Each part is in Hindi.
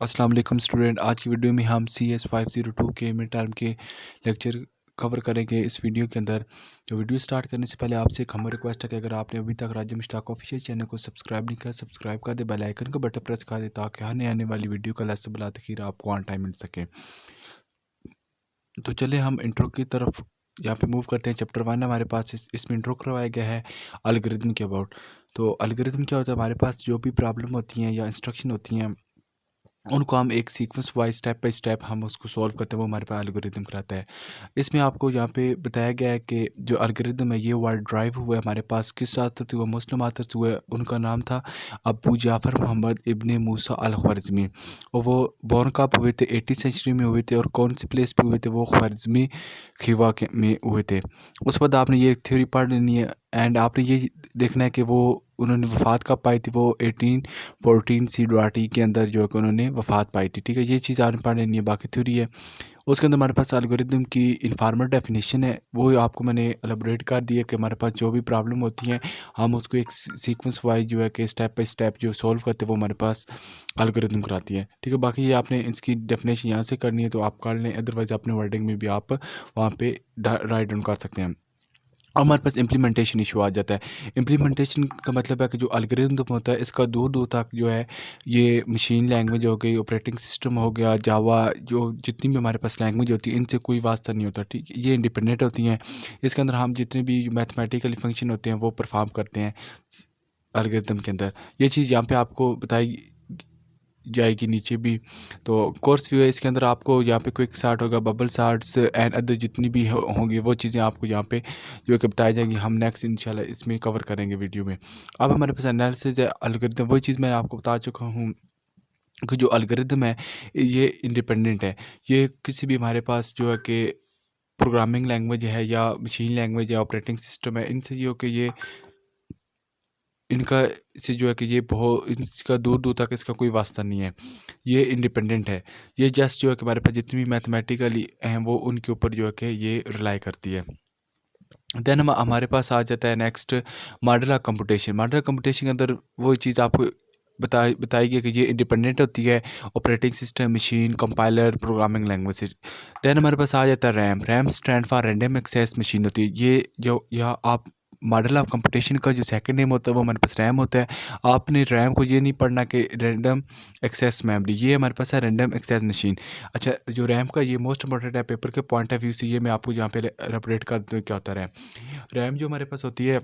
अस्सलाम वालेकुम स्टूडेंट। आज की वीडियो में हम CS502 के मिड टर्म के लेक्चर कवर करेंगे। इस वीडियो के अंदर तो वीडियो स्टार्ट करने से पहले आपसे एक हम रिक्वेस्ट है कि अगर आपने अभी तक राजा मुश्ताक ऑफिशियल चैनल को सब्सक्राइब नहीं किया, सब्सक्राइब कर दे, बेल आइकन का बटन प्रेस कर दे ताकि हर आने वाली वीडियो का लेसन बिला तखीर आपको ऑन टाइम मिल सके। तो चले हम इंट्रो की तरफ यहाँ पे मूव करते हैं। चैप्टर 1 हमारे पास इसमें इंट्रो करवाया गया है अलगोरिथम के अबाउट। तो अलगोरिथम क्या होता है, हमारे पास जो भी प्रॉब्लम होती हैं या इंस्ट्रक्शन होती हैं उनको हम एक sequence wise step by step हम उसको सॉल्व करते हैं, वो हमारे पास एल्गोरिदम कराता है। इसमें आपको यहाँ पे बताया गया है कि जो एल्गोरिदम है ये वर्ड ड्राइव हुआ है हमारे पास किस आथर से हुआ, मुस्लिम आथर से हुआ। उनका नाम था अबू जाफ़र मोहम्मद इब्ने मूसा अल ख्वारिज़मी, और वो बोर्न कब हुए थे, 80 सेंचुरी में हुए थे। और कौन सी प्लेस पे हुए थे, वो ख्वारिज़मी खिवा के में हुए थे। उस बाद आपने ये थ्योरी पढ़ लेनी है एंड आपने ये देखना है कि वो उन्होंने वफ़ात कब पाई थी। वो 1814 CE के अंदर जो है कि उन्होंने वफ़ात पाई थी। ठीक है, ये चीज़ आपने पढ़ लेनी है। बाकी थ्योरी है, उसके अंदर हमारे पास एल्गोरिदम की इनफॉर्मल डेफिनेशन है, वो आपको मैंने एलाबोरेट कर दिया कि हमारे पास जो भी प्रॉब्लम होती हैं हम उसको एक सीक्वेंस वाइज जो है कि स्टेप बाय स्टेप जो सॉल्व करते हैं वो हमारे पास एल्गोरिदम कराती है। ठीक है, बाकी ये आपने इसकी डेफिनेशन यहाँ से करनी है तो आप कर लें, अदरवाइज़ अपने वर्डिंग में भी आप वहाँ पे राइट डाउन कर सकते हैं। अब हमारे पास इम्प्लीमेंटेशन इशू आ जाता है। इम्प्लीमेंटेशन का मतलब है कि जो एल्गोरिथम होता है इसका दूर दूर तक जो है ये मशीन लैंग्वेज हो गई, ऑपरेटिंग सिस्टम हो गया, जावा, जो जितनी भी हमारे पास लैंग्वेज होती है इनसे कोई वास्ता नहीं होता। ठीक है, ये इंडिपेंडेंट होती हैं। इसके अंदर हम जितने भी मैथमेटिकली फंक्शन होते हैं वो परफॉर्म करते हैं एल्गोरिथम के अंदर। ये चीज़ यहाँ पे आपको बताई जाएगी नीचे भी। तो कोर्स व्यू है, इसके अंदर आपको यहाँ पे क्विक सार्ट होगा, बबल सार्ट्स एंड अदर जितनी भी होंगी वो चीज़ें आपको यहाँ पे जो है कि बताई जाएंगी। हम नेक्स्ट इंशाल्लाह इसमें कवर करेंगे वीडियो में। अब हमारे पास एनालिसिस है एल्गोरिथम, वही चीज़ मैं आपको बता चुका हूँ कि जो एल्गोरिथम है ये इंडिपेंडेंट है। ये किसी भी हमारे पास जो है कि प्रोग्रामिंग लैंग्वेज है या मशीन लैंग्वेज या ऑपरेटिंग सिस्टम है, इनसे ये हो कि ये इनका से जो है कि ये बहुत इसका दूर दूर तक इसका कोई वास्ता नहीं है, ये इंडिपेंडेंट है। ये जस्ट जो है कि हमारे पास जितनी भी मैथमेटिकली हैं वो उनके ऊपर जो है कि ये रिलाई करती है। देन हमारे पास आ जाता है next modular computation. Modular computation के अंदर वो चीज़ आपको बताई गई कि ये इंडिपेंडेंट होती है operating system, machine, compiler, programming language से। देन हमारे पास आ जाता है RAM. RAM stand for random access machine होती है। ये जो या आप मॉडल ऑफ कंप्यूटेशन का जो सेकंड नेम होता है वो हमारे पास रैम होता है। आपने रैम को ये नहीं पढ़ना कि रैंडम एक्सेस मेमोरी, ये हमारे पास है रैंडम एक्सेस मशीन। अच्छा, जो रैम का ये मोस्ट इंपॉर्टेंट है पेपर के पॉइंट ऑफ व्यू से, ये मैं आपको यहाँ पे एलाबोरेट कर दूँ क्या होता है रैम। रैम जो हमारे पास होती है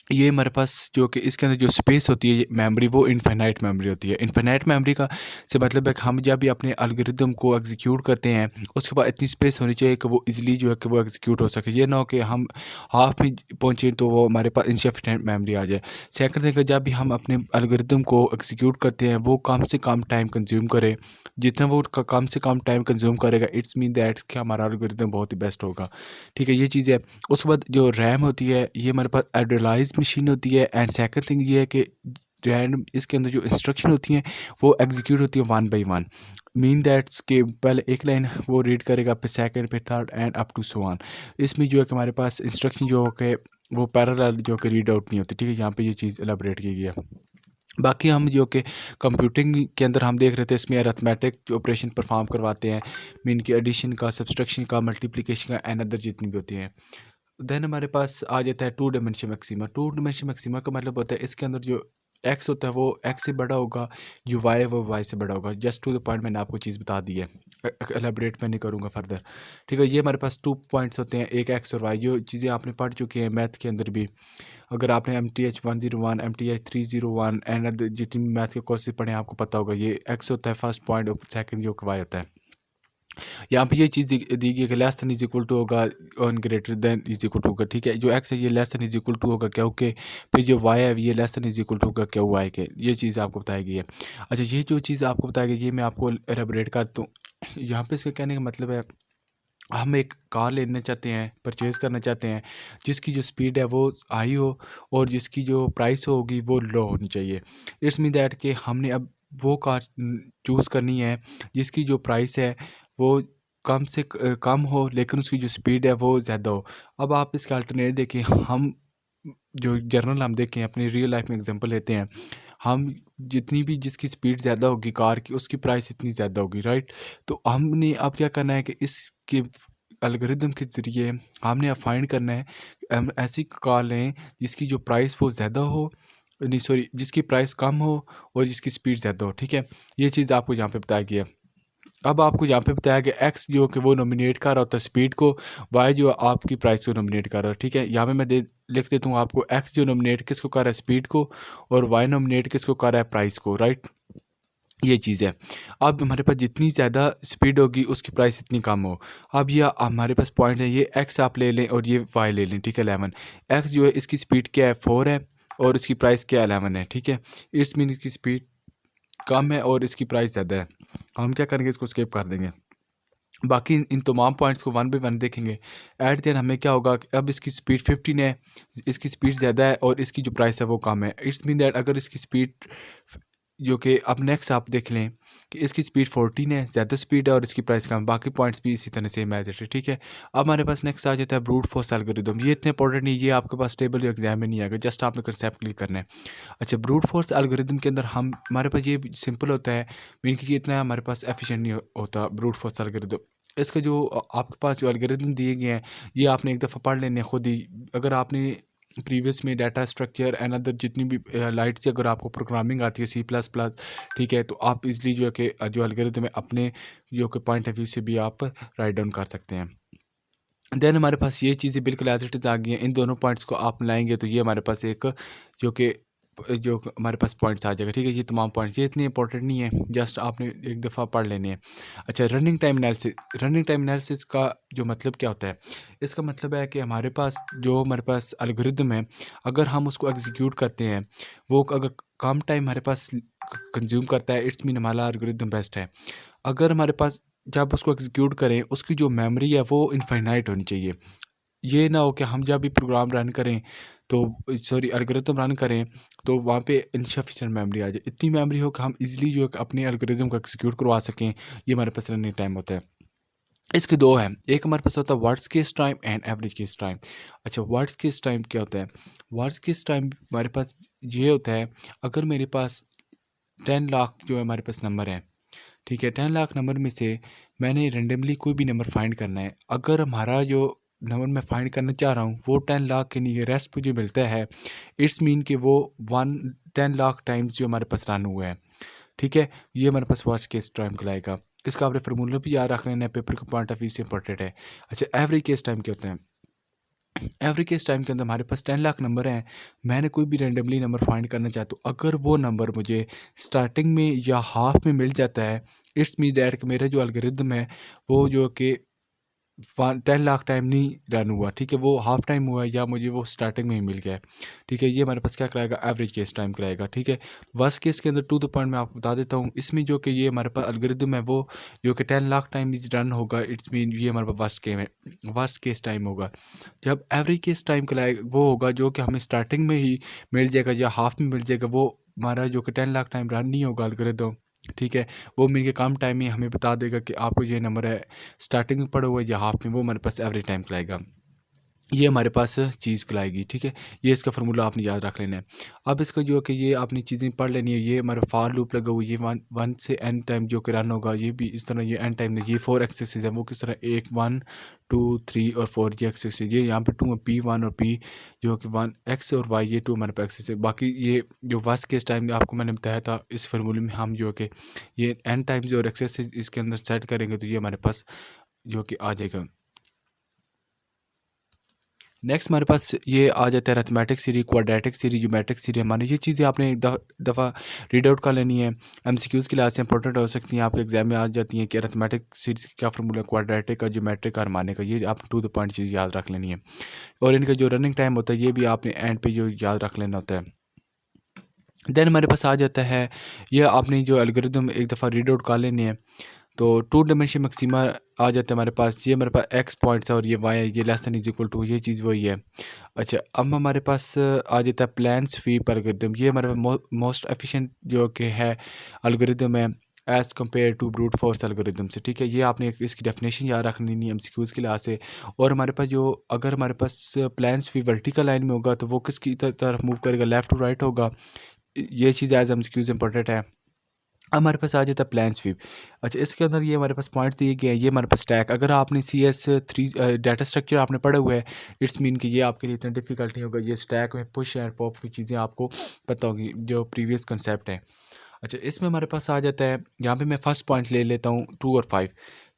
ये हमारे पास जो कि इसके अंदर जो स्पेस होती है मेमोरी, वो इनफाइनाइट मेमोरी होती है। इनफाइनाइट मेमोरी का से मतलब है कि हम जब भी अपने एल्गोरिदम को एग्जीक्यूट करते हैं उसके बाद इतनी स्पेस होनी चाहिए कि वो इजीली जो है कि वो एग्जीक्यूट हो सके। ये ना हो कि हम हाफ में पहुंचे तो वो हमारे पास इनसफिशिएंट मेमोरी आ जाए। सेकंड थिंग, जब भी हम अपने एल्गोरिदम को एग्जीक्यूट करते हैं वो कम से कम टाइम कंज्यूम करे। जितना वो कम से कम टाइम कंज्यूम करेगा इट्स मीन दैट कि हमारा एल्गोरिदम बहुत ही बेस्ट होगा। ठीक है, ये चीज़ है। उसके बाद जो रैम होती है ये हमारे पास आइडियलाइज मशीन होती है। एंड सेकंड थिंग ये है कि रैंडम इसके अंदर जो इंस्ट्रक्शन होती हैं वो एग्जीक्यूट होती है 1 बाई 1। मीन दैट्स के पहले एक लाइन वो रीड करेगा, फिर सेकंड, फिर third and up to so on. इसमें जो है कि हमारे पास इंस्ट्रक्शन जो है वो पैरेलल जो कि रीड आउट नहीं होती। ठीक है, यहाँ पे ये चीज़ एलाबोरेट की गई है। बाकी हम जो कि कंप्यूटिंग के अंदर हम देख रहे थे इसमें अरिथमेटिक ऑपरेशन परफॉर्म करवाते हैं, मीन की एडिशन का, सब्सट्रैक्शन का, मल्टीप्लिकेशन का एंड अदर जितनी भी होती हैं। देन हमारे पास आ जाता है 2 डायमेंशन मैक्सिमा। 2 डायमेंशन मैक्सिमा का मतलब होता है इसके अंदर जो एक्स होता है वो एक्स से बड़ा होगा, जो वाई है वो वाई से बड़ा होगा। जस्ट टू द पॉइंट मैंने आपको चीज़ बता दी है, एलाबोरेट मैं नहीं करूँगा फर्दर। ठीक है, ये हमारे पास 2 पॉइंट्स होते हैं, एक एक्स और वाई। जो चीज़ें आपने पढ़ चुके हैं मैथ के अंदर भी, अगर आपने MTH 101, MTH 301 एंड जितनी मैथ के कोर्सेज पढ़े हैं आपको पता होगा ये एक्स होता है फर्स्ट पॉइंट और सेकंड जो वाई होता है। यहाँ पे ये चीज़ दी गई कि less than is equal to होगा और greater than is equal to होगा। ठीक है, जो एक्स है ये less than is equal to होगा क्या ओके, फिर जो वाई है ये less than is equal to होगा क्या वाई के। ये चीज़ आपको बताई गई है। अच्छा, ये जो चीज़ आपको बताई गई ये मैं आपको एलाबोरेट कर दूँ। यहाँ पे इसके कहने का मतलब है हम एक कार लेना चाहते हैं, परचेज़ करना चाहते हैं जिसकी जो स्पीड है वो हाई हो और जिसकी जो प्राइस होगी वो लो होनी चाहिए। इट्स मीन दैट कि हमने अब वो कार चूज़ करनी है जिसकी जो प्राइस है वो कम से कम हो लेकिन उसकी जो स्पीड है वो ज़्यादा हो। अब आप इसका अल्टरनेट देखें, हम जो जनरल हम देखें अपनी रियल लाइफ में एग्जांपल लेते हैं, हम जितनी भी जिसकी स्पीड ज़्यादा होगी कार की, उसकी प्राइस इतनी ज़्यादा होगी, राइट। तो हमने अब क्या करना है कि इसके एल्गोरिदम के ज़रिए हमने अब फाइंड करना है हम ऐसी कार लें जिसकी जो प्राइस वो ज़्यादा हो, नहीं सॉरी, जिसकी प्राइस कम हो और जिसकी स्पीड ज़्यादा हो, ठीक है। ये चीज़ आपको यहाँ पे बताया गया। अब आपको यहाँ पे बताया गया एक्स जो कि वो नॉमिनेट कर रहा होता है स्पीड को, वाई जो आपकी प्राइस को नॉमिनेट कर रहा है, ठीक है। यहाँ पे मैं लिख देता हूँ आपको, एक्स जो नॉमिनेट किसको कर रहा है, स्पीड को, और वाई नॉमिनेट किसको कर रहा है, प्राइस को, राइट। ये चीज़ है। अब हमारे पास जितनी ज़्यादा स्पीड होगी उसकी प्राइस इतनी कम हो। अब ये हमारे पास पॉइंट है, ये एक्स आप ले लें और ये वाई ले लें, ठीक है। 11 एक्स जो है इसकी स्पीड क्या है, 4 है, और इसकी प्राइस क्या है, 11 है, ठीक है। इट्स मीन इसकी स्पीड कम है और इसकी प्राइस ज़्यादा है। हम क्या करेंगे, इसको स्किप कर देंगे। बाकी इन तमाम पॉइंट्स को वन बाई वन देखेंगे। एट द एंड हमें क्या होगा कि अब इसकी स्पीड 15 है, इसकी स्पीड ज़्यादा है और इसकी जो प्राइस है वो कम है। इट्स मीन दैट अगर इसकी स्पीड जो कि अब नेक्स्ट आप देख लें कि इसकी स्पीड 14 है, ज़्यादा स्पीड है और इसकी प्राइस कम, बाकी पॉइंट्स भी इसी तरह से मैच है, ठीक है। अब हमारे पास नेक्स्ट आ जाता है ब्रूट फोर्स एल्गोरिदम। ये इतने इंपॉर्टेंट नहीं, ये आपके पास टेबल या एग्जाम में नहीं आएगा, जस्ट आपने कंसेप्ट क्लियर करना है। अच्छा, ब्रूट फोर्स एल्गोरिदम के अंदर हमारे पास ये सिंपल होता है, मीन कि इतना हमारे पास एफिशिएंट नहीं होता ब्रूट फोर्स एल्गोरिदम। इसका जो आपके पास जो एल्गोरिदम दिए गए हैं ये आपने एक दफ़ा पढ़ लेने खुद ही। अगर आपने प्रीवियस में डाटा स्ट्रक्चर एंड अदर जितनी भी लाइट से अगर आपको प्रोग्रामिंग आती है C++, ठीक है, तो आप इजली जो है कि जो एल्गोरिदम है अपने जो कि पॉइंट ऑफ व्यू से भी आप राइट डाउन कर सकते हैं। देन हमारे पास ये चीज़ें बिल्कुल एज इट इज़ आ गई हैं। इन दोनों पॉइंट्स को आप मिलाएंगे तो ये हमारे पास एक जो कि जो हमारे पास पॉइंट्स आ जाएगा, ठीक है। ये तमाम पॉइंट्स ये इतने इंपॉर्टेंट नहीं है, जस्ट आपने एक दफ़ा पढ़ लेने हैं। अच्छा, रनिंग टाइम एनालिसिस का जो मतलब क्या होता है, इसका मतलब है कि हमारे पास एल्गोरिदम है, अगर हम उसको एग्जीक्यूट करते हैं, वो अगर कम टाइम हमारे पास कंज्यूम करता है, इट्स मीन हमारा एल्गोरिदम बेस्ट है। अगर हमारे पास जब उसको एग्जीक्यूट करें उसकी जो मेमोरी है वो इनफाइनाइट होनी चाहिए। ये ना हो कि हम जब भी प्रोग्राम रन करें तो सॉरी एल्गोरिदम रन करें तो वहाँ पे इनसफिशिएंट मेमोरी आ जाए, इतनी मेमोरी हो कि हम इजीली जो है कि अपने एल्गोरिदम को एग्जीक्यूट करवा सकें। ये हमारे पास रनिंग टाइम होता है। इसके दो हैं, एक हमारे पास होता है worst case time and average case time. अच्छा, वर्स्ट केस टाइम क्या होता है, वर्स्ट केस टाइम हमारे पास ये होता है, अगर मेरे पास 10 लाख जो है हमारे पास नंबर है, ठीक है, 10 लाख नंबर में से मैंने रेंडमली कोई भी नंबर फाइंड करना है। अगर हमारा जो नंबर मैं फाइंड करना चाह रहा हूँ वो 10 लाख के नहीं रेस्ट मुझे मिलता है, इट्स मीन कि वो 10 लाख टाइम्स जो हमारे पास रन हुआ है, ठीक है। ये हमारे पास वर्स्ट केस टाइम कहलाएगा। इसका आपने फार्मूला भी याद रख लेना है, पेपर के पॉइंट ऑफ व्यू से इंपॉर्टेंट है। अच्छा, एवरेज केस टाइम क्या होता है, एवरेज केस टाइम के अंदर हमारे पास 10 लाख नंबर हैं, मैंने कोई भी रैंडमली नंबर फाइंड करना चाहता हूँ, अगर वो नंबर मुझे स्टार्टिंग में या हाफ में मिल जाता है, इट्स मीन दैट कि मेरा जो एल्गोरिदम है वो जो कि 10 लाख टाइम नहीं रन हुआ, ठीक है, वो हाफ टाइम हुआ या मुझे वो स्टार्टिंग में ही मिल गया है, ठीक है। ये हमारे पास क्या कराएगा, एवरेज केस टाइम कराएगा, ठीक है। वर्स्ट केस के अंदर टू द पॉइंट मैं आपको बता देता हूँ, इसमें जो कि ये हमारे पास एल्गोरिदम है वो जो कि 10 लाख टाइम इज रन होगा, इट्स मीन ये हमारे पास वर्स्ट केस टाइम होगा। जब एवरेज केस टाइम कराएगा वो होगा जो कि हमें स्टार्टिंग में ही मिल जाएगा या हाफ में मिल जाएगा, वो हमारा जो कि 10 लाख टाइम रन नहीं होगा एल्गोरिदम, ठीक है। वो मिल के कम टाइम में हमें बता देगा कि आपको ये नंबर है स्टार्टिंग में पड़ा हुआ है या हाफ में, वो हमारे पास एवरेज टाइम लाएगा। ये हमारे पास चीज़ लाएगी, ठीक है। ये इसका फार्मूला आपने याद रख लेना है। अब इसका जो है कि ये आपने चीज़ें पढ़ लेनी है। ये हमारा फार लूप लगा हुआ है, ये वन से एन टाइम जो कि रन होगा, ये भी इस तरह, ये एन टाइम ये 4 एक्सेस है, वो किस तरह 1 1 2 3 और 4 ये एक्सेस है। ये यहाँ पे 2 P1 और P जो कि 1 X और Y, ये 2 हमारे पास एक्सेस है। बाकी ये जो वर्स्ट केस टाइम आपको मैंने बताया था, इस फार्मूले में हम जो कि ये एन टाइम्स और एक्सेस इसके अंदर सेट करेंगे तो ये हमारे पास जो कि आ जाएगा। नेक्स्ट हमारे पास ये आ जाता है arithmetic series, quadratic series, geometric series. हमारे ये चीज़ें आपने एक दफ़ा रीड आउट कर लेनी है, एमसीक्यूज़ के लिहाज से इंपॉर्टेंट हो सकती हैं, आपके एग्जाम में आ जाती हैं कि अरिथमेटिक सीरीज क्या फार्मूला, क्वाड्रेटिक का, ज्योमेट्रिक का, हार्मोनिक का, ये आप टू द पॉइंट चीज़ याद रख लेनी है। और इनका जो रनिंग टाइम होता है ये भी आपने एंड पे जो याद रख लेना होता है। देन हमारे पास आ जाता है ये आपने जो एल्गोरिदम एक दफ़ा रीड आउट कर लेनी है, तो 2 डायमेंशन मैक्सिमा आ जाता है हमारे पास। ये हमारे पास एक्स पॉइंट्स है और ये वाई है, ये less than is equal to, ये चीज़ वही है। अच्छा, अब हमारे पास आ जाता है प्लान स्वीप एल्गोरिदम। ये हमारे पास मोस्ट एफिशिएंट जो कि है एल्गोरिदम है as compare to brute force algorithm से, ठीक है। ये आपने इसकी डेफिनेशन याद रखनी नहीं एमसीक्यूज़ के लिहाज से। और हमारे पास जो अगर हमारे पास प्लान स्वीप वर्टिकल लाइन में होगा तो वो किसकी तरफ मूव करेगा, लेफ्ट टू राइट होगा, ये चीज़ एज एमसीक्यूज इंपॉर्टेंट है। अब हमारे पास आ जाता है प्लान स्वीप। अच्छा, इसके अंदर ये हमारे पास पॉइंट दिए गए हैं, ये हमारे पास स्टैक। अगर आपने CS3 डाटा स्ट्रक्चर आपने पढ़ा हुआ है, इट्स मीन कि ये आपके लिए इतना डिफिकल्ट नहीं होगा। ये स्टैक में पुश एंड पॉप की चीज़ें आपको पता होगी, जो प्रीवियस कंसेप्ट है। अच्छा, इसमें हमारे पास आ जाता है, यहाँ पे मैं फर्स्ट पॉइंट ले लेता हूँ 2 और 5,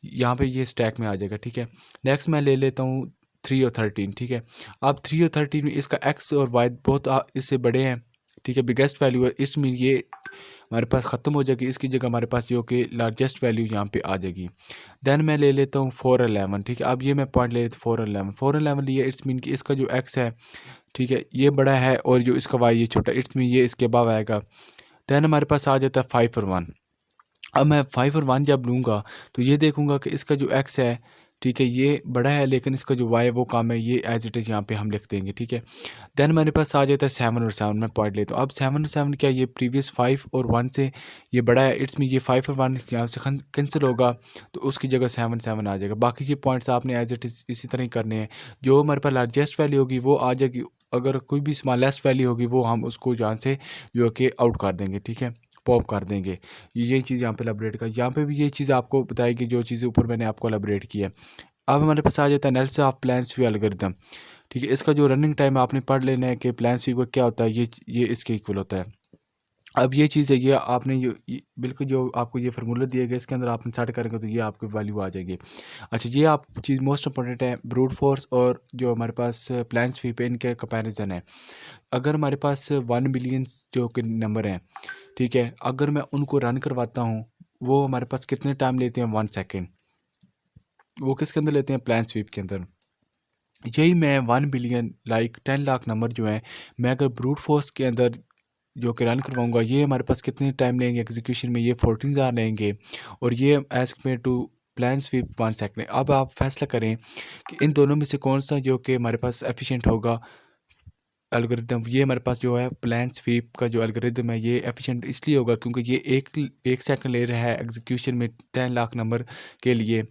यहाँ पे ये स्टैक में आ जाएगा, ठीक है। नेक्स्ट मैं ले लेता हूँ 3 और 13, ठीक है। अब 3 और 13 में इसका एक्स और वाई बहुत इससे बड़े हैं, ठीक है, बिगेस्ट वैल्यू है, इसमें ये हमारे पास ख़त्म हो जाएगी। इसकी जगह हमारे पास जो कि लार्जेस्ट वैल्यू यहाँ पे आ जाएगी। देन मैं ले लेता हूँ 4 और 11, ठीक है। अब ये मैं पॉइंट ले लेता हूँ 4 और 11, 4 और 11 लिए, इट्स मीन कि इसका जो एक्स है, ठीक है, ये बड़ा है और जो इसका वाई ये छोटा, इट्स मीन ये इसके अबव आएगा। देन हमारे पास आ जाता है 5 और 1। अब मैं 5 और 1 जब लूँगा तो ये देखूँगा कि इसका जो एक्स है, ठीक है, ये बड़ा है, लेकिन इसका जो वाई है वो कम है, ये एज इट इज़ यहाँ पे हम लिख देंगे, ठीक है। देन मेरे पास आ जाता है 7 और 7, मैं पॉइंट लेता हूँ। अब 7 और 7 क्या, ये प्रीवियस 5 और 1 से ये बड़ा है, इट्स में ये 5 और 1 यहाँ से कैंसिल होगा, तो उसकी जगह 7 7 आ जाएगा। बाकी ये पॉइंट्स आपने एज इट इज़ इसी तरह ही करने हैं। जो हमारे पास लार्जेस्ट वैल्यू होगी वो आ जाएगी, अगर कोई भी स्मॉलेस्ट वैल्यू होगी वो हम उसको यहाँ से जो कि आउट कर देंगे, ठीक है, पॉप कर देंगे। ये चीज़ यहाँ पे एलैबोरेट का, यहाँ पे भी ये चीज़ आपको बताएगी जो चीज़ें ऊपर मैंने आपको एलैबोरेट की है। अब हमारे पास आ जाता है नल से ऑफ प्लान स्वीप एल्गोरिथम, ठीक है। इसका जो रनिंग टाइम आपने पढ़ लेना है कि प्लान स्वीप का क्या होता है, ये इसके इक्वल होता है। अब ये चीज़ है, ये आपने ये बिल्कुल जो आपको ये फार्मूला दिया गया, इसके अंदर आपने सेट करेंगे तो ये आपकी वैल्यू आ जाएगी। अच्छा, ये आप चीज़ मोस्ट इंपॉर्टेंट है, ब्रूट फोर्स और जो हमारे पास प्लान स्वीप है, इनके कंपैरिजन है। अगर हमारे पास 1 मिलियन जो कि नंबर हैं, ठीक है, अगर मैं उनको रन करवाता हूँ, वो हमारे पास कितने टाइम लेते हैं, 1 सेकेंड। वो किसके अंदर लेते हैं, प्लान स्वीप के अंदर। यही मैं 1 बिलियन लाइक 10 लाख नंबर जो है, मैं अगर ब्रूट फोर्स के अंदर जो कि रन करवाऊंगा, ये हमारे पास कितने टाइम लेंगे एग्जीक्यूशन में, ये 14,000 लेंगे, और ये as compare to plane sweep 1 second. अब आप फैसला करें कि इन दोनों में से कौन सा जो कि हमारे पास एफिशिएंट होगा एल्गोरिदम। ये हमारे पास जो है प्लान स्वीप का जो एल्गोरिदम है, ये एफिशिएंट इसलिए होगा क्योंकि ये एक सेकंड ले रहा है एग्जीक्यूशन में 10 लाख नंबर के लिए,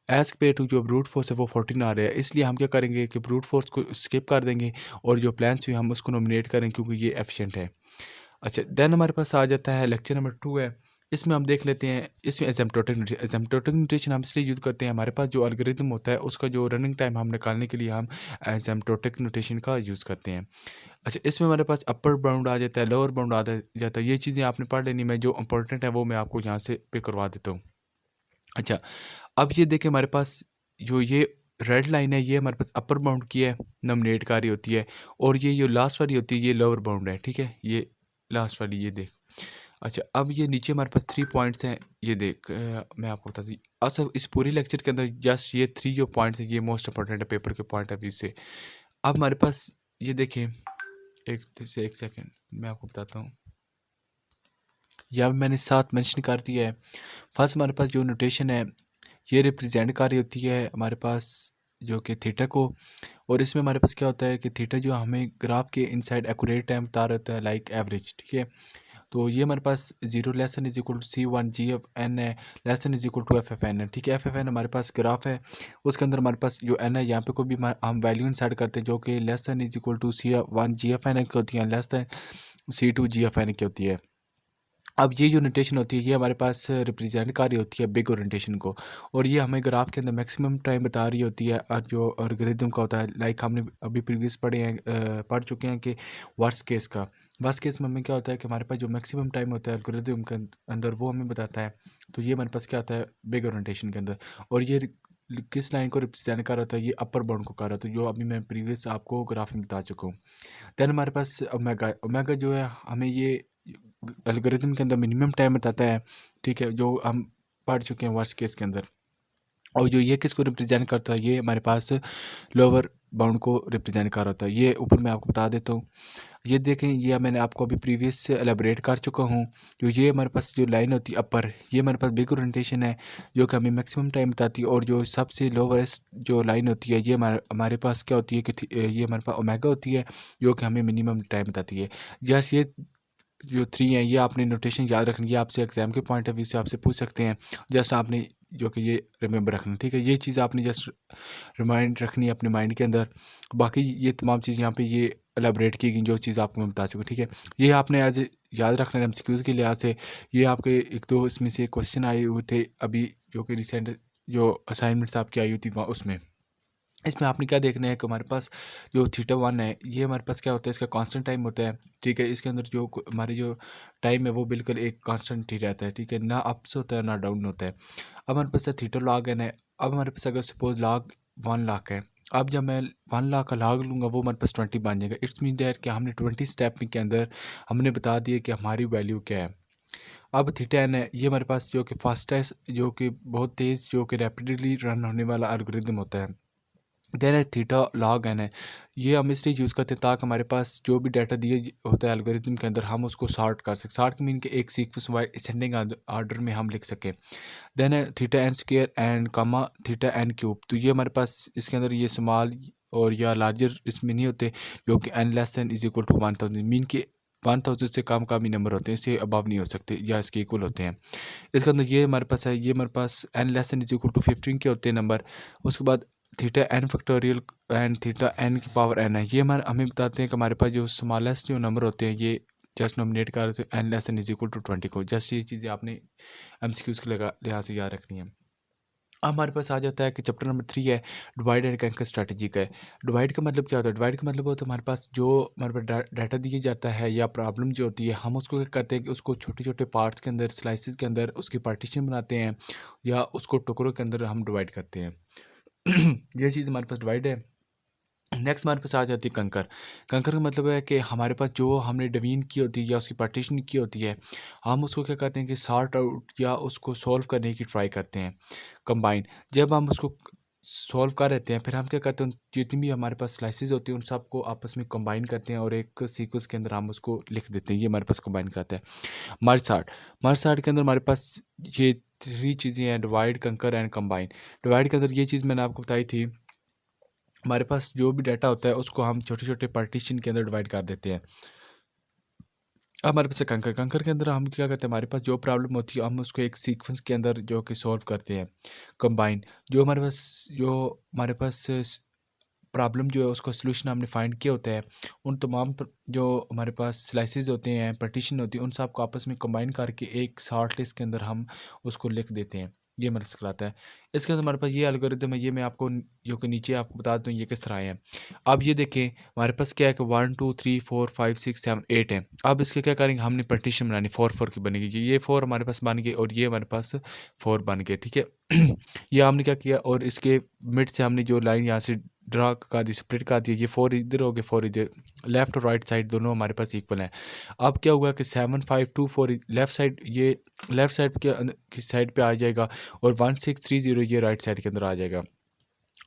एज कम्पेयर टू जो ब्रूट फोर्स है वो 14 आ रहा है। इसलिए हम क्या करेंगे कि ब्रूट फोर्स को स्किप कर देंगे और जो प्लान स्वीप हम उसको नॉमिनेट करें क्योंकि ये एफिशिएंट है। अच्छा, देन हमारे पास आ जाता है लेक्चर नंबर 2 है। इसमें हम देख लेते हैं, इसमें एसिम्प्टोटिक न्यूट्रिशन हम इसलिए यूज़ करते हैं, हमारे पास जो एल्गोरिदम होता है उसका जो रनिंग टाइम हम निकालने के लिए हम एसिम्प्टोटिक न्यूट्रिशन का यूज़ करते हैं। अच्छा, इसमें हमारे पास अपर बाउंड आ जाता है, लोअर बाउंड आ जाता है। ये चीज़ें आपने पढ़ लेनी, मैं जो इंपॉर्टेंट है वो मैं आपको यहाँ से पे करवा देता हूँ। अच्छा, अब ये देखें हमारे पास जो ये रेड लाइन है, ये हमारे पास अपर बाउंड की है, नॉमिनेट कारी होती है, और ये जो लास्ट वाली होती है ये लोअर बाउंड है, ठीक है, ये लास्ट वाली, ये देख। अच्छा, अब ये नीचे हमारे पास 3 पॉइंट्स हैं, ये देख, मैं आपको बता दूँ अच्छा, इस पूरे लेक्चर के अंदर जस्ट ये 3 जो पॉइंट्स हैं ये मोस्ट इंपॉर्टेंट है पेपर के पॉइंट ऑफ व्यू से। अब हमारे पास ये देखें, एक सेकेंड मैं आपको बताता हूँ, यहाँ मैंने साथ मेंशन कर दिया है। फर्स्ट हमारे पास जो नोटेशन है ये रिप्रेजेंट कर रही होती है हमारे पास जो कि थीटा को, और इसमें हमारे पास क्या होता है कि थीटा जो हमें ग्राफ के इनसाइड एक्यूरेट टाइम बता रहा होता है, लाइक एवरेज, ठीक है। तो ये हमारे पास 0 less than is equal to C1 GF n है, less than is equal to FFN है, ठीक है। FFN हमारे पास ग्राफ है, उसके अंदर हमारे पास जो n है, यहाँ पे कोई भी हम वैल्यू इंसर्ट करते हैं जो कि less than is equal to C1 GFN की होती है, लेस दैन C2 GFN की होती है। अब ये जो नोटेशन होती है ये हमारे पास रिप्रेजेंट कर रही होती है बिग ओरिएंटेशन को, और ये हमें ग्राफ के अंदर मैक्सिमम टाइम बता रही होती है, और जो एल्गोरिथम का होता है, लाइक हमने अभी प्रीवियस पढ़ चुके हैं कि वर्स्ट केस का। वर्स्ट केस में हमें क्या होता है कि हमारे पास जो मैक्सिमम टाइम होता है एल्गोरिथम के अंदर वो हमें बताता है, तो ये हमारे पास क्या होता है बिग ओरिएंटेशन के अंदर, और ये किस लाइन को रिप्रेजेंट कर रहा था, ये अपर बाउंड को कर रहा था, जो अभी मैं प्रीवियस आपको ग्राफ में बता चुका हूँ। देन हमारे पास ओमेगा, ओमेगा जो है हमें ये एल्गोरिथम के अंदर मिनिमम टाइम बताता है, ठीक है, जो हम पढ़ चुके हैं वर्स्ट केस के अंदर। और जो ये किसको रिप्रेजेंट करता है, ये हमारे पास लोअर बाउंड को रिप्रेजेंट कर रहा होता है। ये ऊपर मैं आपको बता देता हूँ, ये देखें, ये मैंने आपको अभी प्रीवियस से एलेबरेट कर चुका हूँ। जो ये हमारे पास जो लाइन होती है अपर, ये हमारे पास बिग ओरिएंटेशन है जो कि हमें मैक्सिमम टाइम बताती है, और जो सबसे लोवेस्ट जो लाइन होती है ये हमारे पास क्या होती है कि ये हमारे पास ओमेगा होती है जो कि हमें मिनिमम टाइम बताती है। जस्ट ये जो 3 हैं ये आपने नोटेशन याद रखनी है, आपसे एग्जाम के पॉइंट ऑफ व्यू से आपसे पूछ सकते हैं, जस्ट आपने जो कि ये रिमेंबर रखना, ठीक है। ये चीज़ आपने जस्ट रिमाइंड रखनी है अपने माइंड के अंदर। बाकी ये तमाम चीज़ यहाँ पे ये एलाबरेट की गई जो चीज़ आपको मैं बता चुका, ठीक है। ये आपने एज याद रख लेना एमसीक्यूज़ के लिहाज से। ये आपके एक दो इसमें से क्वेश्चन आए हुए थे अभी, जो कि रिसेंट जो असाइनमेंट्स आपकी आई हुई थी वहाँ उसमें। इसमें आपने क्या देखना है कि हमारे पास जो थीटा वन है ये हमारे पास क्या होता है, इसका कांस्टेंट टाइम होता है। ठीक है, इसके अंदर जो हमारी जो टाइम है वो बिल्कुल एक कांस्टेंट ही रहता है। ठीक है, ना अप्स होता है ना डाउन होता है। अब हमारे पास थीटा लॉग एन है। अब हमारे पास अगर सपोज लॉग 1 लाख है, अब जब मैं 1 लाख का लॉग लूँगा वो हमारे पास 20 बन जाएगा। इट्स मीन दैट कि हमने 20 स्टेप के अंदर हमने बता दिया कि हमारी वैल्यू क्या है। अब थीटा एन है, ये हमारे पास जो कि फास्टेस्ट, जो कि बहुत तेज़, जो कि रैपिडली रन होने वाला एल्गोरिदम होता है। देन है थीटा लॉग एन है, ये हम इसलिए यूज़ करते हैं ताकि हमारे पास जो भी डाटा दिए होता है एल्गोरिथम के अंदर हम उसको सॉर्ट कर सकें। सॉर्ट के मीन के एक सीक्वेंस वाइज असेंडिंग आर्डर में हम लिख सकें। देन है theta N square and comma theta N cube. तो ये हमारे पास इसके अंदर ये स्मॉल और या लार्जर इसमें नहीं होते, जो कि N less than is equal to 1000 mean के 1000 से कम ही नंबर होते हैं, इससे अबव नहीं हो सकते या इसके इक्वल होते हैं। इसके अंदर ये हमारे पास है, ये हमारे पास n less than is equal to 15 के होते हैं नंबर। उसके बाद theta n factorial and theta n की पावर एन है, ये हमारे हमें बताते हैं कि हमारे पास जो स्मॉलेस्ट जो नंबर होते हैं ये जस्ट नॉमिनेट कर से N less than is equal to 20 को। जस्ट ये चीज़ें आपने एमसीक्यूज़ के लिहाज से याद रखनी है। अब हमारे पास आ जाता है कि चैप्टर नंबर 3 है डिवाइड एंड कंकर स्ट्रैटेजी का है। डिवाइड का मतलब क्या होता है? डिवाइड का मतलब होता है हमारे पास जो हमारे पास डाटा दिया जाता है या प्रॉब्लम जो होती है, हम उसको क्या करते हैं कि उसको छोटे छोटे पार्ट्स के अंदर, स्लाइसिस के अंदर उसकी पार्टीशन बनाते हैं या उसको टुकड़ों के अंदर हम डिवाइड करते हैं। ये चीज़ हमारे पास डिवाइड है। नेक्स्ट हमारे पास आ जाती है कंकर। कंकर का मतलब है कि हमारे पास जो हमने डिवीजन की होती है या उसकी पार्टीशन की होती है, हम उसको क्या करते हैं कि सॉर्ट आउट या उसको सॉल्व करने की ट्राई करते हैं। कंबाइन, जब हम उसको सॉल्व कर लेते हैं फिर हम क्या करते हैं, जितनी भी हमारे पास स्लाइसेस होती हैं उन सबको आपस में कंबाइन करते हैं और एक सीक्वेंस के अंदर हम उसको लिख देते हैं। ये हमारे पास कंबाइन करता है। मर्ज के अंदर हमारे पास ये 3 चीज़ें हैं, डिवाइड, कंकर एंड कंबाइन। डिवाइड के अंदर ये चीज़ मैंने आपको बताई थी, हमारे पास जो भी डाटा होता है उसको हम छोटे छोटे पार्टीशन के अंदर डिवाइड कर देते हैं। अब हमारे पास कंकर के अंदर हम क्या करते हैं, हमारे पास जो प्रॉब्लम होती है हम उसको एक सीक्वेंस के अंदर जो कि सॉल्व करते हैं। कंबाइन, जो हमारे पास प्रॉब्लम जो है उसका सलूशन हमने फाइंड किया होता है, उन तमाम जो हमारे पास स्लाइसेस होते हैं, पार्टीशन होती है, उन सब को आपस में कंबाइन करके एक शॉर्ट लिस्ट के अंदर हम उसको लिख देते हैं। ये हमारे पास कहलाता है। इसके अंदर हमारे पास ये एल्गोरिदम है, ये मैं आपको जो कि नीचे आपको बता दूँ ये किस तरह है। अब ये देखें हमारे पास क्या है कि 1 2 3 4 5 6 7 8 है। अब इसके क्या करेंगे, हमने पार्टीशन बनानी, 4 4 की बनेगी। ये 4 हमारे पास बन गए और ये हमारे पास 4 बन गए। ठीक है, ये हमने क्या किया और इसके मिड से हमने जो लाइन यहाँ से ड्रा कर दी, स्प्लिट कर दी, ये 4 इधर हो गए 4 इधर, लेफ्ट और राइट साइड दोनों हमारे पास इक्वल है। अब क्या हुआ कि 7 5 2 4 लेफ्ट साइड, ये लेफ्ट साइड की साइड पे आ जाएगा और 1 6 3 0 ये राइट साइड के अंदर आ जाएगा।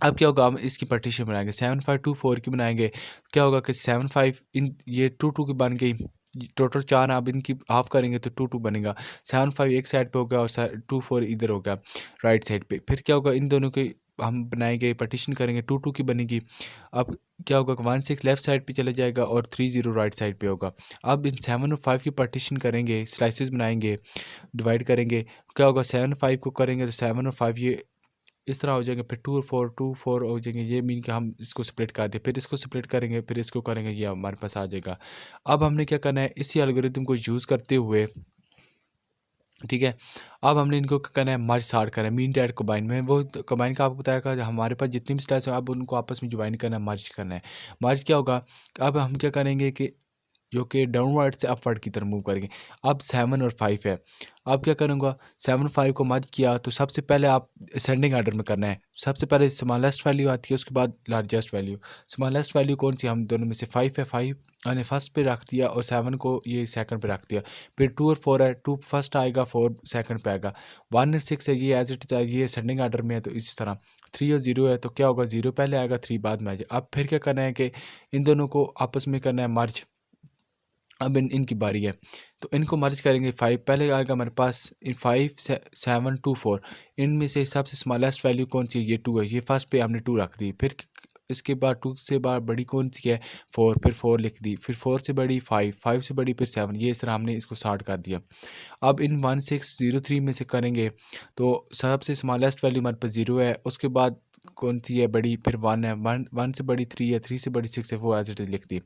अब क्या होगा, हम इसकी पार्टीशन बनाएंगे, 7 5 2 4 की बनाएंगे। क्या होगा कि 7 5 इन ये 2 2 की बन गई, टोटल 4, आप इनकी हाफ करेंगे तो 2 2 बनेगा। 7 5 एक साइड पे होगा और 2 4 इधर होगा राइट साइड पे। फिर क्या होगा, इन दोनों के हम बनाएंगे, पार्टीशन करेंगे, 2 2 की बनेगी। अब क्या होगा, 1 6 लेफ्ट साइड पे चले जाएगा और 3 0 राइट साइड पे होगा। अब इन 7 और 5 की पार्टीशन करेंगे, स्लाइसेस बनाएंगे, डिवाइड करेंगे। क्या होगा, 7 5 को करेंगे तो 7 और 5 ये इस तरह हो जाएंगे, फिर 2 4 हो जाएंगे। ये मीन कि हम इसको स्प्लिट कर दें, फिर इसको स्प्लिट करेंगे, फिर इसको करेंगे, ये हमारे पास आ जाएगा। अब हमने क्या करना है, इसी एल्गोरिथम को यूज़ करते हुए, ठीक है, अब हमने इनको क्या करना है, मर्ज सॉर्ट करना है, मीन डैट कंबाइन में। वो कंबाइन का आपको बताया हमारे पास जितनी भी स्लाइस है अब उनको आपस में ज्वाइन करना है, मर्ज करना है। मर्ज क्या होगा, अब हम क्या करेंगे कि जो कि डाउनवर्ड से अपवर्ड की तरफ मूव करेंगे। अब 7 और 5 है, अब क्या करूँगा, 7 5 को मर्ज किया तो सबसे पहले आप असेंडिंग आर्डर में करना है। सबसे पहले स्मॉलेस्ट वैल्यू आती है, उसके बाद लार्जेस्ट वैल्यू। स्मॉलेस्ट वैल्यू कौन सी, हम दोनों में से 5 है, 5 मैंने फर्स्ट पे रख दिया और 7 को ये सेकंड पे रख दिया। फिर 2 और 4 है, 2 फर्स्ट आएगा, 4 सेकंड पे आएगा। 1 और 6 है, ये एज इट इज़, ये असेंडिंग आर्डर में है, तो इसी तरह 3 और 0 है, तो क्या होगा, 0 पहले आएगा, 3 बाद में आ जाए। अब फिर क्या करना है कि इन दोनों को आपस में करना है मर्ज। अब इनकी बारी है तो इनको मर्ज करेंगे। 5 पहले आएगा हमारे पास, इन 5 7 2 4, इनमें से सबसे स्मॉलेस्ट वैल्यू कौन सी है, ये 2 है, ये फर्स्ट पे हमने 2 रख दी। फिर इसके बाद 2 से बड़ी कौन सी है, 4, फिर 4 लिख दी। फिर 4 से बड़ी 5, 5 से बड़ी फिर 7, ये इस तरह हमने इसको सॉर्ट कर दिया। अब इन 1 6 0 3 में से करेंगे तो सबसे स्मॉलेस्ट वैल्यू हमारे पास 0 है, उसके बाद कौन सी है बड़ी, फिर 1 है, 1 से बड़ी 3 है, 3 से बड़ी 6 है, वो एज इट इज़ लिख दी।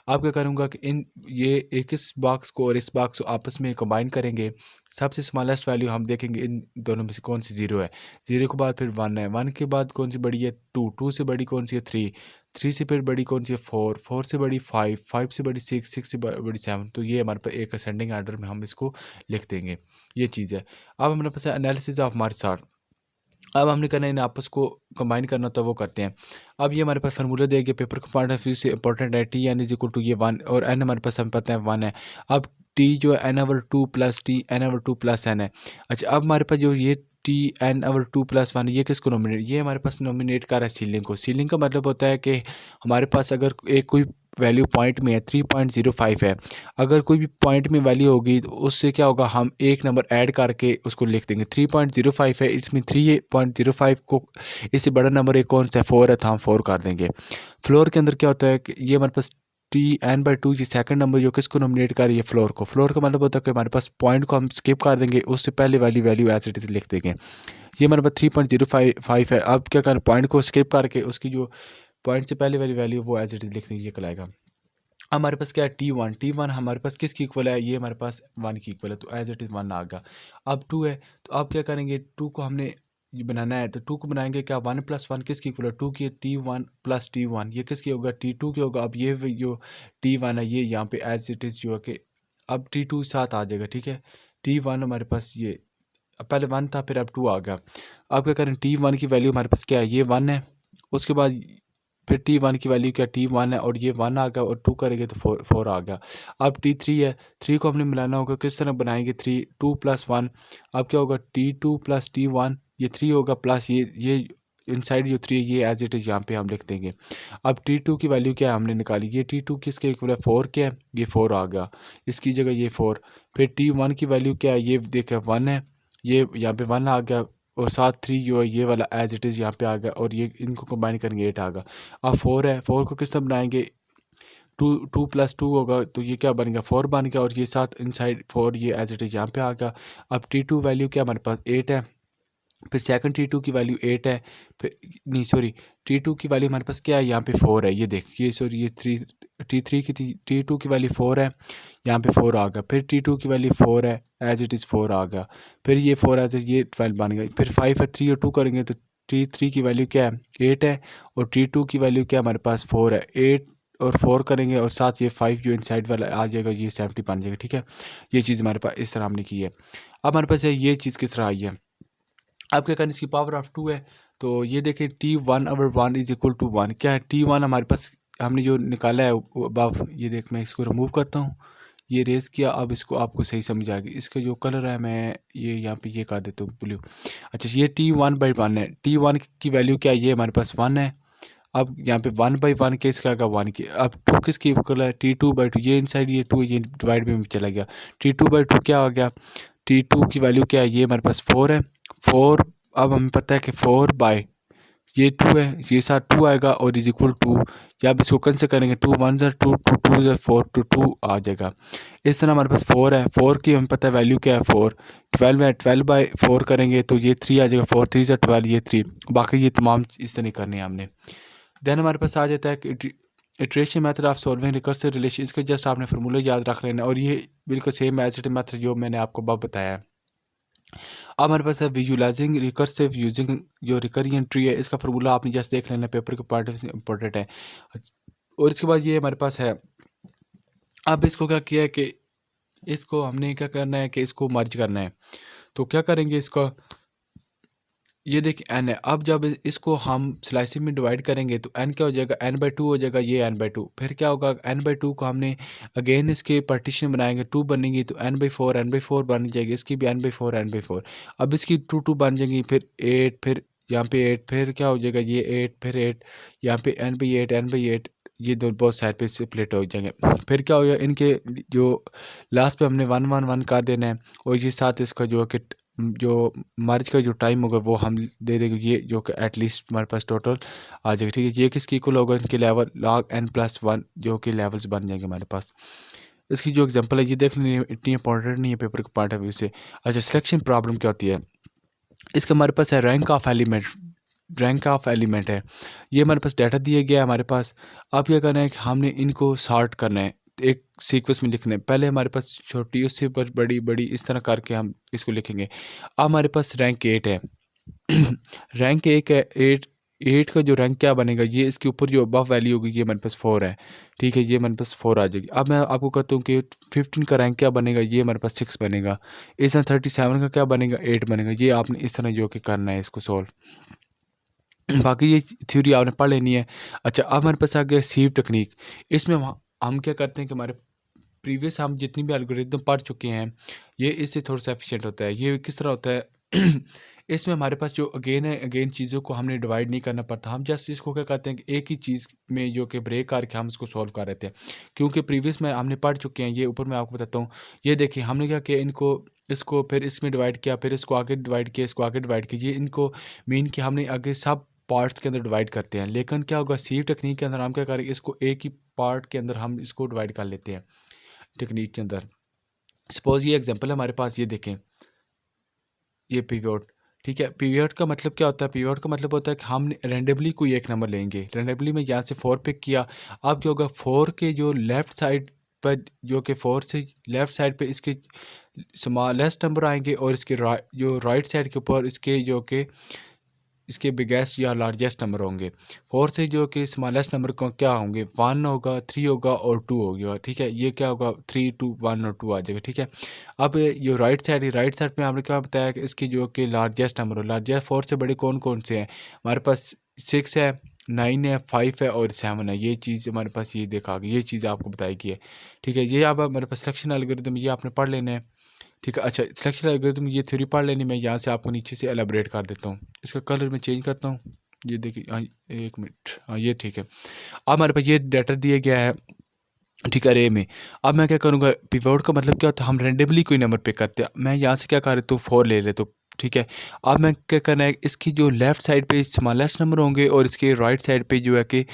अब क्या करूँगा कि ये एक इस बॉक्स को और इस बॉक्स को आपस में कंबाइन करेंगे। सबसे स्मॉलेस्ट वैल्यू हम देखेंगे इन दोनों में से कौन सी 0 है। 0 के बाद फिर 1 है, 1 के बाद कौन सी बड़ी है 2, 2 से बड़ी कौन सी है 3, 3 से फिर बड़ी कौन सी है 4, 4 से बड़ी 5, 5 से बड़ी 6, 6 से बड़ी 7। तो ये हमारे पास एक असेंडिंग आर्डर में हम इसको लिख देंगे, ये चीज़ है। अब हमारे पास है एनालिसिस ऑफ मार्क्स चार्ट। अब हमने करना है इन आपस को कंबाइन करना, तो वो करते हैं। अब ये हमारे पास फार्मूला दिया गया, पेपर के पॉइंट ऑफ व्यू से इंपॉर्टेंट है। T N is equal to ये 1 और एन हमारे पास हमें पता है 1 है। अब टी जो है n/2 plus T n/2 plus N है। अच्छा, अब हमारे पास जो ये टी n/2 प्लस 1 ये किसको नॉमिनेट, ये हमारे पास नॉमिनेट कर रहा है सीलिंग को। सीलिंग का मतलब होता है कि हमारे पास अगर एक कोई वैल्यू पॉइंट में है 3.05 है, अगर कोई भी पॉइंट में वैल्यू होगी तो उससे क्या होगा, हम एक नंबर ऐड करके उसको लिख देंगे। 3.05 है, इसमें 3.05 को इससे बड़ा नंबर एक कौन सा है 4 है, तो हम 4 कर देंगे। फ्लोर के अंदर क्या होता है कि ये हमारे पास n/2 ये सेकंड नंबर जो किसको नॉमिनेट कर रही है फ्लोर को। फ्लोर का मतलब होता है कि हमारे पास पॉइंट को हम स्किप कर देंगे, उससे पहले वाली वैल्यू एज इट इज़ लिख देंगे। ये हमारे पास 3.05 है। अब क्या करें, पॉइंट को स्किप करके उसकी जो पॉइंट से पहले वाली वैल्यू वो एज इट इज़ लिख देंगे, ये कहलाएगा। हमारे पास क्या है T1 हमारे पास किसकी इक्वल है, ये हमारे पास 1 की इक्वल है, तो एज इट इज़ 1 आ गया। अब 2 है, तो अब क्या करेंगे, 2 को हमने ये बनाना है, तो 2 को बनाएंगे क्या, 1 + 1 किसकी इक्वल है 2 की, T1 + T1 ये किसकी होगा T2 की होगा। अब ये जो T1 है ये यहाँ पे एज इट इज़ जो है कि अब T2 साथ आ जाएगा, ठीक है। T1 हमारे पास ये पहले 1 था, फिर अब 2 आ गया। अब क्या करें, T1 की वैल्यू हमारे पास क्या है, ये 1 है। उसके बाद फिर T1 की वैल्यू क्या, T1 है और ये 1 आ गया, और 2 करेंगे तो 4 आ गया। अब T3 है, 3 को हमने मिलाना होगा, किस तरह बनाएंगे 2 + 1। अब क्या होगा T2 + T1 ये 3 होगा, प्लस ये इनसाइड जो 3 है ये एज इट इज़ यहाँ पे हम लिख देंगे। अब T2 की वैल्यू क्या है हमने निकाली, ये T2 किसके इक्वल है 4 के है, ये 4 आ गया, इसकी जगह ये 4। फिर T1 की वैल्यू क्या है, ये देखा 1 है, ये यहाँ पे 1 आ गया, और साथ 3 जो है ये वाला एज इट इज़ यहाँ पे आ गया, और ये इनको कंबाइन करेंगे 8 आ गया। अब 4 है, 4 को किस तरह बनाएंगे, 2 + 2 होगा, तो ये क्या बन गया 4 बन गया, और ये साथ इनसाइड 4 ये एज इट इज़ यहाँ पे आ गया। अब T2 वैल्यू क्या हमारे पास 8 है, फिर सेकंड T2 की वैल्यू 8 है, फिर नहीं सॉरी T2 की वैल्यू हमारे पास क्या है यहाँ पे 4 है, ये देखिए सॉरी ये T3 की थी, T2 की वैल्यू 4 है, यहाँ पे 4 आ गया। फिर T2 की वैल्यू 4 है, एज इट इज़ 4 आ गया। फिर ये 4 एज ये 12 बन गया। फिर 5 है, 3 और 2 करेंगे तो T3 की वैल्यू क्या है 8 है, और T2 की वैल्यू क्या हमारे पास 4 है। 8 और 4 करेंगे, और साथ ये 5 जो इनसाइड वाला आ जाएगा ये 70 बन जाएगा, ठीक है। ये चीज़ हमारे पास इस तरह हमने की है। अब हमारे पास ये चीज़ किस तरह आई है, अब क्या करें, इसकी पावर ऑफ 2 है, तो ये देखें T1/1 इज इक्वल टू 1 क्या है, T1 हमारे पास हमने जो निकाला है अब ये देख, मैं इसको रिमूव करता हूँ, ये रेस किया। अब इसको आपको सही समझ आ गई, इसका जो कलर है मैं ये यहाँ पे ये कर देता हूँ ब्लू। अच्छा, ये T1/1 है, T1 की वैल्यू क्या है, ये हमारे पास 1 है। अब यहाँ पे 1/1 के इसका आएगा 1 की। अब 2 किसकी इक्वल है, T2/2 ये इनसाइड ये 2 ये डिवाइड में चला गया, T2/2 क्या आ गया, T2 की वैल्यू क्या है, ये हमारे पास 4 है, 4। अब हमें पता है कि 4 बाय ये 2 है, ये साथ 2 आएगा, और इज इक्वल टू, या आप इसको कैंसिल करेंगे 2 1 ज़ा 2 2 2 ज़ा 4 2 2 आ जाएगा। इस तरह हमारे पास 4 है, 4 की हमें पता है वैल्यू क्या है 4, 12 है, 12/4 करेंगे तो ये 3 आ जाएगा, 4 3 ज़ा 12 ये 3। बाकी ये तमाम इस तरह करनी है हमने। देन हमारे पास आ जाता है कि iteration method of solving recursive relation, इसका जस्ट आपने फार्मूला याद रख लेना, और ये बिल्कुल सेम एज इट मेथड जो मैंने आपको अब बताया है। अब हमारे पास है विजुलाइजिंग रिकर्सिव यूजिंग जो रिकरियन ट्री है, इसका फार्मूला आपने जस्ट देख लेना, पेपर के पार्ट से इंपॉर्टेंट है। और इसके बाद ये हमारे पास है, अब इसको क्या किया है कि इसको हमने क्या करना है कि इसको मर्ज करना है, तो क्या करेंगे इसको, ये देखिए n है। अब जब इसको हम स्लाइसिंग में डिवाइड करेंगे तो n क्या हो जाएगा, n/2 हो जाएगा, ये n/2। फिर क्या होगा, n/2 को हमने अगेन इसके पार्टीशन बनाएंगे, 2 बनेंगी तो n/4 बन जाएगी, इसकी भी n/4। अब इसकी 2 2 बन जाएंगी, फिर 8, फिर यहाँ पे 8, फिर क्या हो जाएगा ये 8, फिर 8, यहाँ पे n/8 ये दो बहुत साइड पे स्प्लिट हो जाएंगे। फिर क्या हो जाएगा, इनके जो लास्ट पे हमने 1 1 1 कर देना है, और ये साथ इसका जो कि जो मर्ज का जो टाइम होगा वो हम दे देंगे, ये जो कि एटलीस्ट हमारे पास टोटल आ जाएगा, ठीक है। ये किसकी इक्वल होगा, इनके लेवल log n+1 जो कि लेवल्स बन जाएंगे हमारे पास। इसकी जो एग्जांपल है ये देख लेनी, इतनी इंपॉर्टेंट नहीं है पेपर के पॉइंट ऑफ व्यू से। अच्छा, सिलेक्शन प्रॉब्लम क्या होती है, इसका हमारे पास है rank of element, rank of element है। ये हमारे पास डाटा दिया गया है हमारे पास। अब क्या करना है कि हमने इनको सॉर्ट करना है, एक सीक्वेंस में लिखना है। पहले हमारे पास छोटी, उससे पर बड़ी बड़ी, इस तरह करके हम इसको लिखेंगे। अब हमारे पास रैंक 8 है रैंक 1 है, 8 का जो रैंक क्या बनेगा, ये इसके ऊपर जो अबव वैल्यू होगी ये हमारे पास 4 है, ठीक है, ये हमारे पास 4 आ जाएगी। अब मैं आपको कहता हूँ कि 15 का रैंक क्या बनेगा, ये हमारे पास 6 बनेगा। इस तरह 37 का क्या बनेगा, 8 बनेगा। ये आपने इस तरह जो कि करना है इसको सॉल्व। बाकी ये थ्योरी आपने पढ़ लेनी है। अच्छा, अब हमारे पास आ गया सीव टेक्निक। इसमें हम क्या करते हैं कि हमारे प्रीवियस हम जितनी भी एल्गोरिदम पढ़ चुके हैं, ये इससे थोड़ा सा एफिशिएंट होता है। ये किस तरह होता है इसमें हमारे पास जो अगेन है, अगेन चीज़ों को हमने डिवाइड नहीं करना पड़ता। हम जस्ट इसको क्या करते हैं कि एक ही चीज़ में जो कि ब्रेक करके हम इसको सॉल्व कर रहे थे, क्योंकि प्रीवियस में हमने पढ़ चुके हैं। ये ऊपर मैं आपको बताता हूँ। ये देखिए हमने क्या किया, इनको इसको फिर इसमें डिवाइड किया, फिर इसको आगे डिवाइड किया, इसको आगे डिवाइड किया। ये इनको मीन कि हमने आगे सब पार्ट्स के अंदर डिवाइड करते हैं। लेकिन क्या होगा, सीव टेक्निक के अंदर हम क्या करेंगे, इसको एक ही पार्ट के अंदर हम इसको डिवाइड कर लेते हैं टेक्निक के अंदर। सपोज ये एग्जांपल है हमारे पास, ये देखें, ये पीवोट, ठीक है। पीवोट का मतलब क्या होता है, पीवोट का मतलब होता है कि हम रेंडमली कोई एक नंबर लेंगे। रेंडमली में यहाँ से 4 पिक किया। अब क्या होगा, 4 के जो लेफ़्ट साइड पर, जो कि 4 से लेफ़्ट साइड पे इसके स्मॉलेस्ट नंबर आएंगे, और इसके जो राइट साइड के ऊपर इसके जो कि इसके बिगेस्ट या लार्जेस्ट नंबर होंगे। 4 से जो कि स्मॉलेस्ट नंबर को क्या होंगे, 1 होगा, 3 होगा और 2 होगा, ठीक है। ये क्या होगा, 3, 2, 1 और 2 आ जाएगा, ठीक है। अब ये राइट साइड है, राइट साइड में हमने क्या बताया कि इसकी जो कि लार्जेस्ट नंबर हो, लार्जेस्ट 4 से बड़े कौन कौन से हैं हमारे पास, 6 है, 9 है, 5 है और 7 है। ये चीज़ हमारे पास ये देखा गया, ये चीज़ आपको बताई गई है, ठीक है। ये अब हमारे पास सिलेक्शन एल्गोरिथम, ये आपने पढ़ लेना है, ठीक है। अच्छा, सिलेक्शन एल्गोरिथम ये थ्योरी पढ़ लेनी, मैं यहाँ से आपको नीचे से एलाबरेट कर देता हूँ। इसका कलर मैं चेंज करता हूँ, ये देखिए, हाँ 1 मिनट, हाँ ये ठीक है। अब हमारे पास ये डाटा दिया गया है, ठीक है, अरे में। अब मैं क्या करूँगा, पिवोट का मतलब क्या होता है, हम रेंडमली कोई नंबर पिक करते हैं। मैं यहाँ से क्या कर लेता हूँ, 4 ले लेता हूँ, ठीक है। अब मैं क्या करना है, इसकी जो लेफ़्ट साइड पे स्मॉलेस्ट नंबर होंगे और इसके राइट साइड पे जो है कि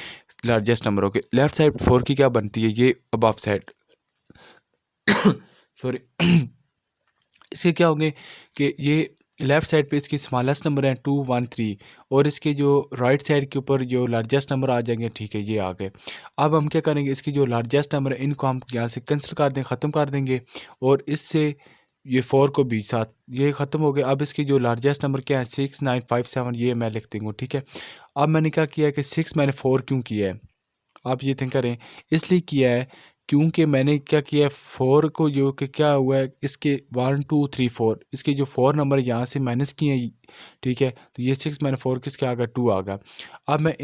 लार्जेस्ट नंबर होंगे। लेफ़्ट साइड 4 की क्या बनती है, ये अबव साइड सॉरी इसके क्या होंगे कि ये लेफ़्ट साइड पे इसकी स्मॉलेस्ट नंबर है 2, 1, 3, और इसके जो राइट साइड के ऊपर जो लार्जेस्ट नंबर आ जाएंगे, ठीक है, ये आ गए। अब हम क्या करेंगे, इसकी जो लार्जेस्ट नंबर है इनको हम यहाँ से कैंसिल कर दें, ख़त्म कर देंगे, और इससे ये 4 को भी साथ, ये ख़त्म हो गया। अब इसकी जो लार्जेस्ट नंबर क्या है, 6, 9, 5, 7, ये मैं लिख दूँगा, ठीक है। अब मैंने क्या किया कि 6 मैंने 4 क्यों किया है, आप ये थिंक करें, इसलिए किया है क्योंकि मैंने क्या किया है, 4 को जो कि क्या हुआ है, इसके 1, 2, 3, 4, इसके जो 4 नंबर यहाँ से माइनस किए हैं, ठीक है। तो ये 6 मैंने 4 किसके आ गया, 2 आ गया। अब मैं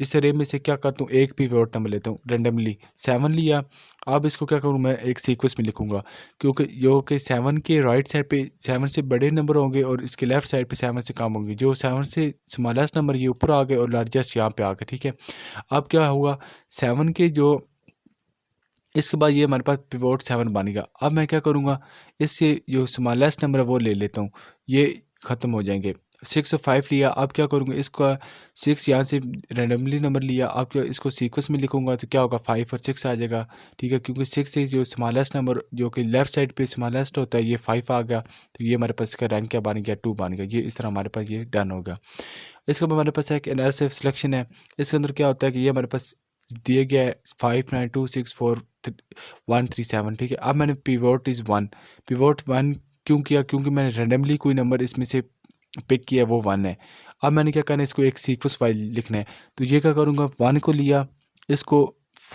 इस अरे में से क्या करता हूँ, एक पिवोट नंबर लेता हूँ रेंडमली, 7 लिया। अब इसको क्या करूँ, मैं एक सीक्वेंस में लिखूँगा, क्योंकि जो कि 7 के राइट साइड पे 7 से बड़े नंबर होंगे और इसके लेफ्ट साइड पे 7 से कम होंगे। जो 7 से स्मॉलेस्ट नंबर ये ऊपर आ गए और लार्जेस्ट यहाँ पे आ गए, ठीक है। अब क्या हुआ, 7 के जो, इसके बाद ये हमारे पास पिवोट 7 बन गया। अब मैं क्या करूँगा, इससे जो स्मॉलेस्ट नंबर है वो ले लेता हूँ, ये ख़त्म हो जाएंगे। 6 और 5 लिया, अब क्या करूँगा, इसका 6 यहाँ से रेंडमली नंबर लिया, अब क्या इसको सीक्वेंस में लिखूँगा तो क्या होगा, 5 और 6 आ जाएगा, ठीक है। क्योंकि 6 से जो स्मॉलेस्ट नंबर जो कि लेफ्ट साइड पे स्मॉलेस्ट होता है, ये 5 आ गया, तो ये हमारे पास इसका रैंक क्या बन गया, 2 बन गया। ये इस तरह हमारे पास ये डन हो गया। इसके बाद हमारे पास एक एनालिसिस सिलेक्शन है। इसके अंदर क्या होता है कि ये हमारे पास दिए गया है 5, 9, 2, 6, 4, 1, 3, 7, ठीक है। अब मैंने पिवोट इज़ 1, पिवोट 1 क्यों किया, क्योंकि मैंने रेंडमली कोई नंबर इसमें से पिक किया, वो 1 है। अब मैंने क्या करना है, इसको एक सीक्वेंस फाइल लिखना है, तो ये क्या करूँगा, 1 को लिया, इसको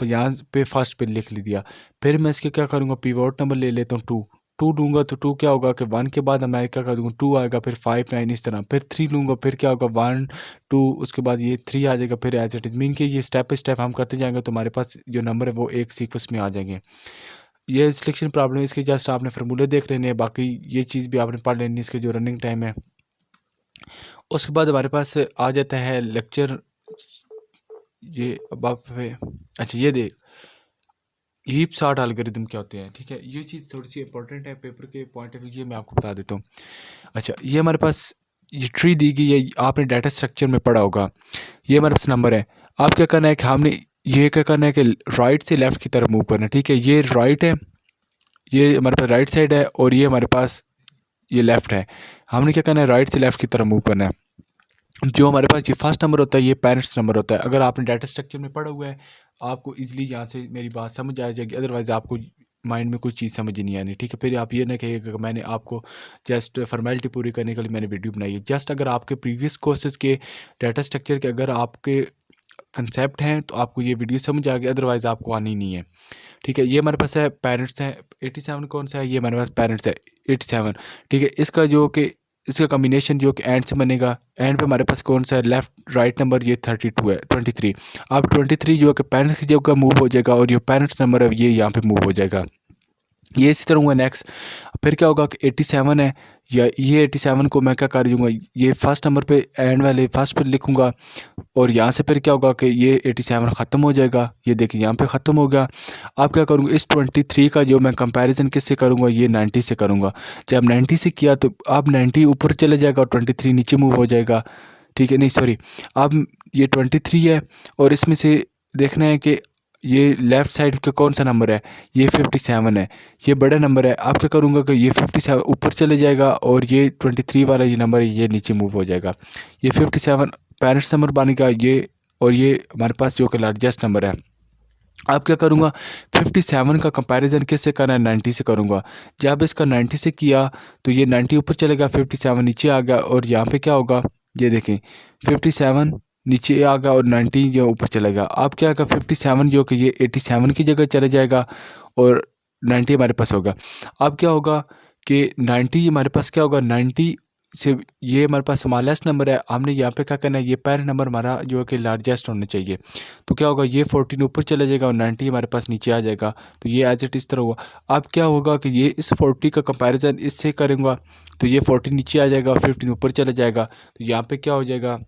यहाँ पे फर्स्ट पे लिख दिया। फिर मैं इसके क्या करूँगा, पिवोट नंबर ले लेता हूँ 2, 2 दूंगा तो 2 क्या होगा कि 1 के बाद मैं क्या कर दूँगा, 2 आएगा, फिर 5, 9 इस तरह, फिर 3 लूँगा, फिर क्या होगा 1, 2, उसके बाद ये 3 आ जाएगा, फिर एज इट इज़ मीन कि ये स्टेप बाई स्टेप हम करते जाएंगे तो हमारे पास जो नंबर है वो एक सीक्वेंस में आ जाएंगे। ये सिलेक्शन प्रॉब्लम है, इसके जस्ट आपने फार्मूले देख लेने हैं, बाकी ये चीज़ भी आपने पढ़ लेनी है, इसके जो रनिंग टाइम है। उसके बाद हमारे पास आ जाता है लेक्चर, ये अब आप अच्छा ये देख, हीप सॉर्ट एल्गोरिथम क्या होते हैं, ठीक है। ये चीज़ थोड़ी सी इंपॉर्टेंट है पेपर के पॉइंट ऑफ व्यू, ये मैं आपको बता देता हूँ। अच्छा, ये हमारे पास ये ट्री दी गई है, आपने डाटा स्ट्रक्चर में पढ़ा होगा। ये हमारे पास नंबर है। आप क्या करना है कि हमने ये क्या करना है कि राइट से लेफ़्ट की तरफ मूव करना है, ठीक है। ये राइट है, ये हमारे पास राइट साइड है, और ये हमारे पास ये लेफ़्ट है। हमने क्या करना है, राइट से लेफ़्ट की तरफ मूव करना है। जो हमारे पास ये फर्स्ट नंबर होता है ये पेरेंट्स नंबर होता है। अगर आपने डाटा स्ट्रक्चर में पढ़ा हुआ है आपको इजीली यहाँ से मेरी बात समझ आ जाएगी, अदरवाइज़ आपको माइंड में कोई चीज़ समझ ही नहीं आनी, ठीक है। फिर आप ये ना कहिएगा कि मैंने आपको जस्ट फॉर्मेलिटी पूरी करने के लिए मैंने वीडियो बनाई है। जस्ट अगर आपके प्रीवियस कोर्सेज के डाटा स्ट्रक्चर के अगर आपके कंसेप्ट हैं तो आपको ये वीडियो समझ आ गया, अदरवाइज़ आपको आनी नहीं है, ठीक है। ये हमारे पास है पेरेंट्स हैं 87, कौन सा है ये हमारे पास पेरेंट्स है 87, ठीक है। इसका जो कि इसका कॉम्बिनेशन जो कि एंड से बनेगा, एंड पे हमारे पास कौन सा है लेफ्ट राइट नंबर ये 32 है 23। अब 23 जो है कि पेरेंट्स की जगह मूव हो जाएगा और ये पेरेंट्स नंबर है ये यहाँ पे मूव हो जाएगा। ये इसी तरह हुआ नेक्स्ट। फिर क्या होगा कि 87 है या ये 87 को मैं क्या कर दूँगा ये फर्स्ट नंबर पे एंड वाले फर्स्ट पे लिखूँगा और यहाँ से फिर क्या होगा कि ये 87 ख़त्म हो जाएगा। ये देखिए यहाँ पे ख़त्म हो गया। अब क्या करूँगा इस 23 का जो मैं कंपैरिजन किससे करूँगा ये 90 से करूँगा। जब 90 से किया तो अब 90 ऊपर चले जाएगा और 23 नीचे मूव हो जाएगा, ठीक है। नहीं सॉरी, अब ये 23 है और इसमें से देखना है कि ये लेफ़्ट साइड का कौन सा नंबर है ये 57 है, ये बड़ा नंबर है। आप क्या करूँगा कि ये 57 ऊपर चले जाएगा और ये 23 वाला ये नंबर है ये नीचे मूव हो जाएगा। ये 57 पेरेंट्स नंबर बनेगा ये, और ये हमारे पास जो कि लार्जेस्ट नंबर है। अब क्या करूँगा 57 का कंपैरिजन किससे करना है 90 से करूँगा। जब इसका 90 से किया तो ये 90 ऊपर चलेगा 57 नीचे आ गया और यहाँ पे क्या होगा ये देखें 57 नीचे आ गया और 90 जो ऊपर चलेगा। अब क्या होगा 57 जो कि ये 87 की जगह चले जाएगा और 90 हमारे पास होगा। अब क्या होगा कि 90 हमारे पास क्या होगा 90 से ये हमारे पास स्मॉलेस्ट नंबर है, हमने यहाँ पे क्या करना है ये पेरेंट नंबर हमारा जो है कि लार्जेस्ट होना चाहिए। तो क्या होगा ये 14 ऊपर चला जाएगा और 90 हमारे पास नीचे आ जाएगा। तो ये एज इट इस तरह हुआ। अब क्या होगा कि ये इस 40 का कंपैरिजन इससे करूँगा तो ये 40 नीचे आ जाएगा और 15 ऊपर चला जाएगा। तो यहाँ पे क्या हो जाएगा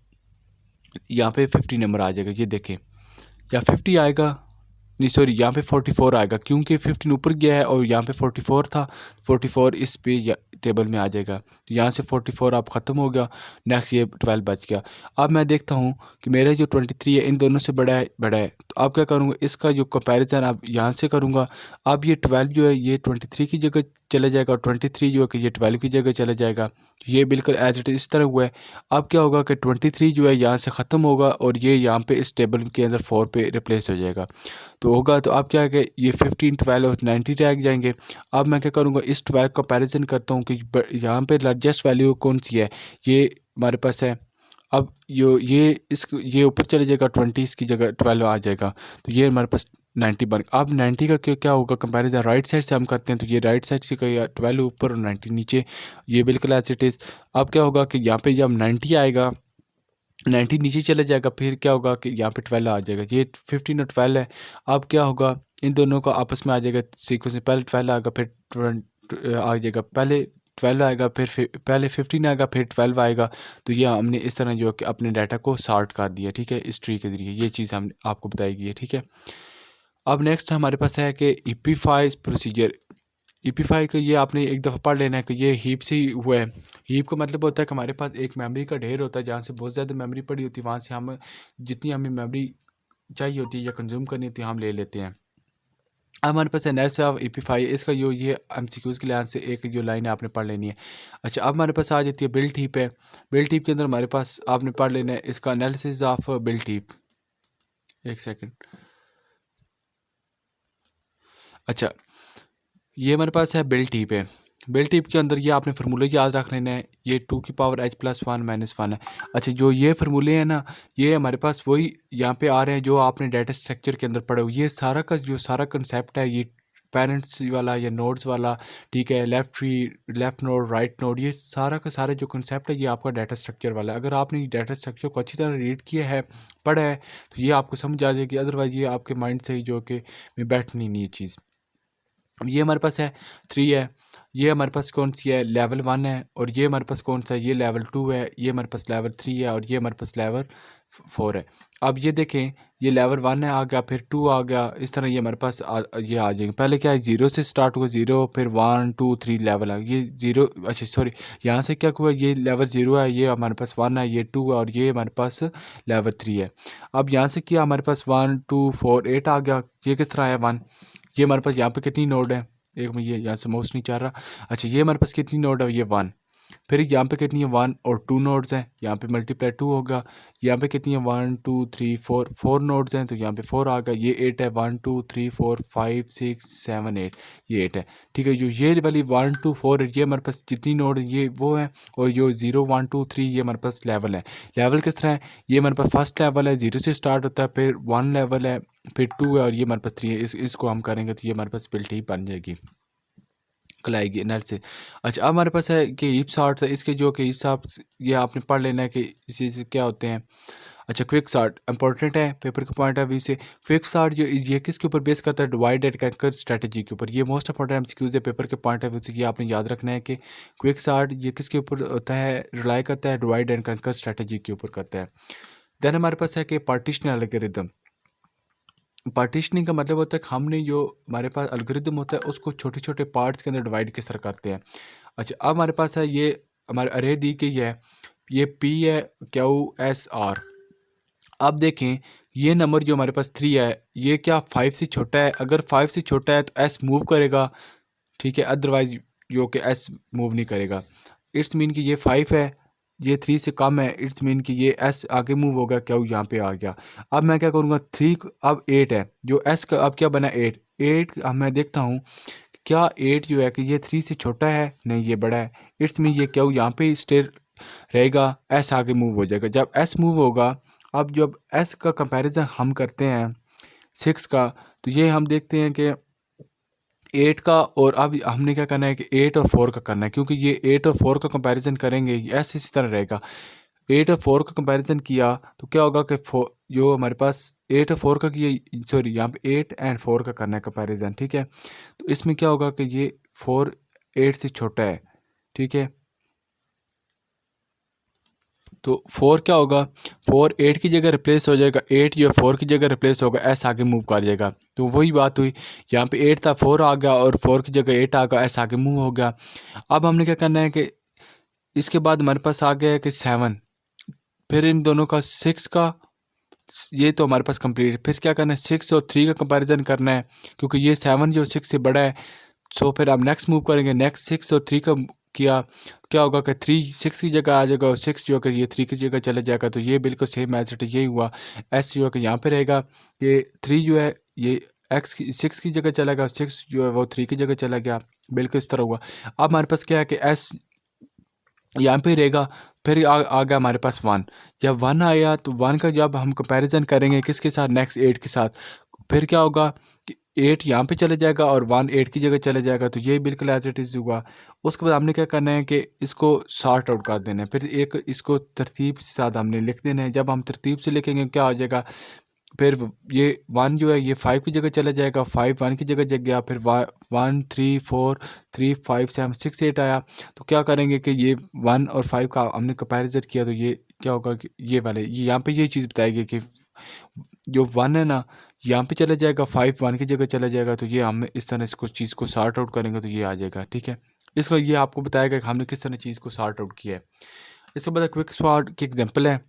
यहाँ पे 50 नंबर आ जाएगा, ये देखें या 50 आएगा, नहीं सॉरी यहाँ पे 44 आएगा क्योंकि 15 ऊपर गया है और यहाँ पे 44 था। 44 इस पे टेबल में आ जाएगा। तो यहाँ से 44 अब ख़त्म हो गया। नेक्स्ट ये 12 बच गया। अब मैं देखता हूँ कि मेरा जो 23 है इन दोनों से बड़ा है। तो अब क्या करूँगा इसका जो कंपैरिजन अब यहाँ से करूँगा। अब ये 12 जो है ये 23 की जगह चला जाएगा और 23 जो है कि ये 12 की जगह चला जाएगा। ये बिल्कुल एज इट इस तरह हुआ है। अब क्या होगा कि 23 जो है यहाँ से ख़त्म होगा और ये यहाँ पे इस टेबल के अंदर 4 पे रिप्लेस हो जाएगा। तो होगा तो अब क्या है कि ये 15 12 और 90 रह जाएंगे। अब मैं क्या करूँगा इस 12 का कंपैरिजन करता हूँ कि यहाँ पे लार्जेस्ट वैल्यू कौन सी है ये हमारे पास है। अब ये ऊपर चले जाएगा 20 इसकी जगह 12 आ जाएगा। तो ये हमारे पास 90 बन। अब 90 का क्या होगा कंपैरिजन राइट साइड से हम करते हैं तो ये राइट साइड से 12 ऊपर और 90 नीचे, ये बिल्कुल एज इट इज़। अब क्या होगा कि यहाँ पे जब 90 आएगा 90 नीचे चला जाएगा फिर क्या होगा कि यहाँ पे 12 आ जाएगा। ये 15 और 12 है। अब क्या होगा इन दोनों का आपस में आ जाएगा सीक्वेंस में, पहले 12 आएगा फिर 20 आ जाएगा, पहले 12 आएगा फिर पहले 15 आएगा फिर 12 आएगा। तो ये हमने इस तरह जो कि अपने डाटा को सॉर्ट कर दिया, ठीक है, इस ट्री के ज़रिए ये चीज़ हमने आपको बताई गई है, ठीक है। अब नेक्स्ट हमारे पास है कि ईपीफाई प्रोसीजर। ईपीफाई का ये आपने एक दफ़ा पढ़ लेना है कि ये हीप से ही हुआ है। हीप का मतलब होता है कि हमारे पास एक मेमोरी का ढेर होता है जहाँ से बहुत ज़्यादा मेमोरी पड़ी होती है, वहाँ से हम जितनी हमें मेमोरी चाहिए होती है या कंज्यूम करनी होती है हम ले लेते हैं। अब हमारे पास है नेक्स्ट ऑफ ईपीफाई, इसका जो ये एमसीक्यूज़ के लिहाज से एक जो लाइन है आपने पढ़ लेनी है। अच्छा अब हमारे पास आ जाती है बिल्ट हीप है। बिल्ट हीप के अंदर हमारे पास आपने पढ़ लेना है इसका एनालिसिस ऑफ बिल्ट हीप। एक सेकेंड। अच्छा ये हमारे पास है बिल्ट हीप है। बिल्ट हीप के अंदर ये आपने फार्मूले याद रख लेना है, ये 2 की पावर h+1 - 1 है। अच्छा जो ये फार्मूले हैं ना ये हमारे पास वही यहाँ पे आ रहे हैं जो आपने डाटा स्ट्रक्चर के अंदर पढ़े हुए। ये सारा का जो सारा कंसेप्ट है ये पेरेंट्स वाला या नोड्स वाला, ठीक है, left tree left node right node, ये सारा का सारा जो कंसेप्ट है ये आपका डाटा स्ट्रक्चर वाला है। अगर आपने डाटा स्ट्रक्चर को अच्छी तरह रीड किया है पढ़ा है तो ये आपको समझ आ जाएगी, अदरवाइज़ ये आपके माइंड से ही जो कि में बैठनी नहीं ये चीज़। ये हमारे पास है 3 है, ये हमारे पास कौन सी है लेवल 1 है, और ये हमारे पास कौन सा है ये लेवल 2 है, ये हमारे पास लेवल 3 है और ये हमारे पास लेवल 4 है। अब ये देखें ये लेवल 1 है आ गया फिर 2 आ गया, इस तरह ये हमारे पास ये आ जाएंगे। पहले क्या है 0 से स्टार्ट हुआ 0 फिर 1 2 3 लेवल आ ये 0। अच्छा सॉरी यहाँ से क्या हुआ ये लेवल 0 है, ये हमारे पास 1 है, ये 2 है और ये हमारे पास लेवल 3 है। अब यहाँ से क्या हमारे पास 1 2 4 8 आ गया, ये किस तरह आया 1। ये हमारे पास यहाँ पे कितनी नोड है, एक में ये यहाँ से माउस नहीं चाह रहा। अच्छा ये हमारे पास कितनी नोड है ये 1। फिर यहाँ पे कितनी है 1 और 2 नोड्स हैं, यहाँ पे मल्टीप्लाई 2 होगा। यहाँ पे कितनी है 1 2 3 4 नोड्स हैं, तो यहाँ पे 4 आ गया। ये 8 है, 1 2 3 4 5 6 7 8, ये 8 है। ठीक है, जो ये वाली 1 2 4 ये हमारे पास जितनी नोड ये वो है, और जो 0 1 2 3 ये हमारे पास लेवल है। लेवल किस तरह है, ये हमारे पास फर्स्ट लेवल है, 0 से स्टार्ट होता है, फिर 1 लेवल है, फिर 2 है, और ये हमारे पास 3 है। इसको हम करेंगे तो ये हमारे पास बिल्ट ही बन जाएगी, आएगी नल से। अच्छा, अब हमारे पास है कि हीप सॉर्ट है, इसके जो कि हिसाब ये आपने पढ़ लेना है कि इसी से क्या होते हैं। अच्छा, क्विक सॉर्ट इंपॉर्टेंट है पेपर के पॉइंट ऑफ व्यू से। क्विक सॉर्ट जो ये किसके ऊपर बेस करता है, डिवाइड एंड कंकर स्ट्रेटजी के ऊपर। ये मोस्ट इंपॉर्टेंट एमसीक्यूज है पेपर के पॉइंट ऑफ व्यू से, ये आपने याद रखना है कि क्विक सॉर्ट ये किसके ऊपर होता है, रिलाई करता है, डिवाइड एंड कंकर स्ट्रेटजी के ऊपर करता है। देन हमारे पास है कि पार्टीशन एल्गोरिथम। पार्टीशनिंग का मतलब होता है कि हमने जो हमारे पास एल्गोरिथम होता है उसको छोटे छोटे पार्ट्स के अंदर डिवाइड किस तरह करते हैं। अच्छा, अब हमारे पास है ये हमारे अरे दी गई है, ये पी है क्यू एस आर। अब देखें ये नंबर जो हमारे पास 3 है, ये क्या 5 से छोटा है? अगर 5 से छोटा है तो एस मूव करेगा, ठीक है, अदरवाइज जो कि एस मूव नहीं करेगा। इट्स मीन कि ये 5 है, ये 3 से कम है, इट्स मीन कि ये एस आगे मूव होगा, क्या यहाँ पे आ गया। अब मैं क्या करूँगा 3, अब 8 है, जो एस का अब क्या बना 8। अब मैं देखता हूँ क्या 8 जो है कि ये 3 से छोटा है, नहीं ये बड़ा है। इट्स मीन ये क्या यहाँ पे स्टे रहेगा, एस आगे मूव हो जाएगा। जब एस मूव होगा, अब जब एस का कंपैरिजन हम करते हैं 6 का, तो ये हम देखते हैं कि 8 का, और अब हमने क्या करना है कि 8 और 4 का करना है, क्योंकि ये 8 और 4 का कंपैरिजन करेंगे, ऐसे इसी तरह रहेगा। 8 और 4 का कंपैरिजन किया तो क्या होगा कि जो हमारे पास 8 और 4 का किया, सॉरी यहाँ पे 8 एंड 4 का करना है कंपैरिजन, ठीक है। तो इसमें क्या होगा कि ये 4 8 से छोटा है, ठीक है। तो 4 क्या होगा, 4 8 की जगह रिप्लेस हो जाएगा, 8 जो 4 की जगह रिप्लेस होगा, एस आगे मूव कर जाएगा। तो वही बात हुई, यहाँ पे 8 था, 4 आ गया, और 4 की जगह 8 आ गया, एस आगे मूव हो गया। अब हमने क्या करना है कि इसके बाद हमारे पास आ गया है कि 7, फिर इन दोनों का 6 का, ये तो हमारे पास कंप्लीट। फिर क्या करना है 6 और 3 का कंपैरिजन करना है, क्योंकि ये 7 जो 6 से बड़ा है। सो फिर हम नेक्स्ट मूव करेंगे, नेक्स्ट 6 और 3 का किया, क्या होगा कि 3 6 की जगह आ जाएगा, और 6 जो है कि ये 3 की जगह चला जाएगा। तो ये बिल्कुल सेम एज इट यही हुआ। एस जो है कि यहाँ पे रहेगा, ये 3 जो है ये एक्स की 6 की जगह चला गया, 6 जो है वो 3 की जगह चला गया, बिल्कुल इस तरह हुआ। अब हमारे पास क्या है कि एस यहाँ पे रहेगा, फिर आ गया हमारे पास 1। जब 1 आया तो 1 का जब हम कंपैरिजन करेंगे किसके साथ, नेक्स्ट 8 के साथ, फिर क्या होगा कि 8 यहाँ पे चले जाएगा और 1 8 की जगह चले जाएगा। तो ये बिल्कुल एज इट इज़ हुआ। उसके बाद हमने क्या करना है कि इसको सॉर्ट आउट कर देना है, फिर एक इसको तरतीब के साथ हमने लिख देना है। जब हम तरतीब से लिखेंगे क्या हो जाएगा, फिर ये 1 जो है ये 5 की जगह चला जाएगा, 5 1 की जगह जग गया, फिर 1 3 4 3 5 7 6 8 आया। तो क्या करेंगे कि ये 1 और 5 का हमने कंपैरिजन किया, तो ये क्या होगा कि ये वाले ये यहाँ पे ये चीज़ बताएगी कि जो 1 है ना यहाँ पे चला जाएगा, 5 1 की जगह चला जाएगा। तो ये हम इस तरह इसको चीज़ को सॉर्ट आउट करेंगे तो ये आ जाएगा, ठीक है। इसको ये आपको बताएगा कि हमने किस तरह चीज़ को सॉर्ट आउट किया है। इसके बाद क्विक सॉर्ट की एग्जाम्पल है,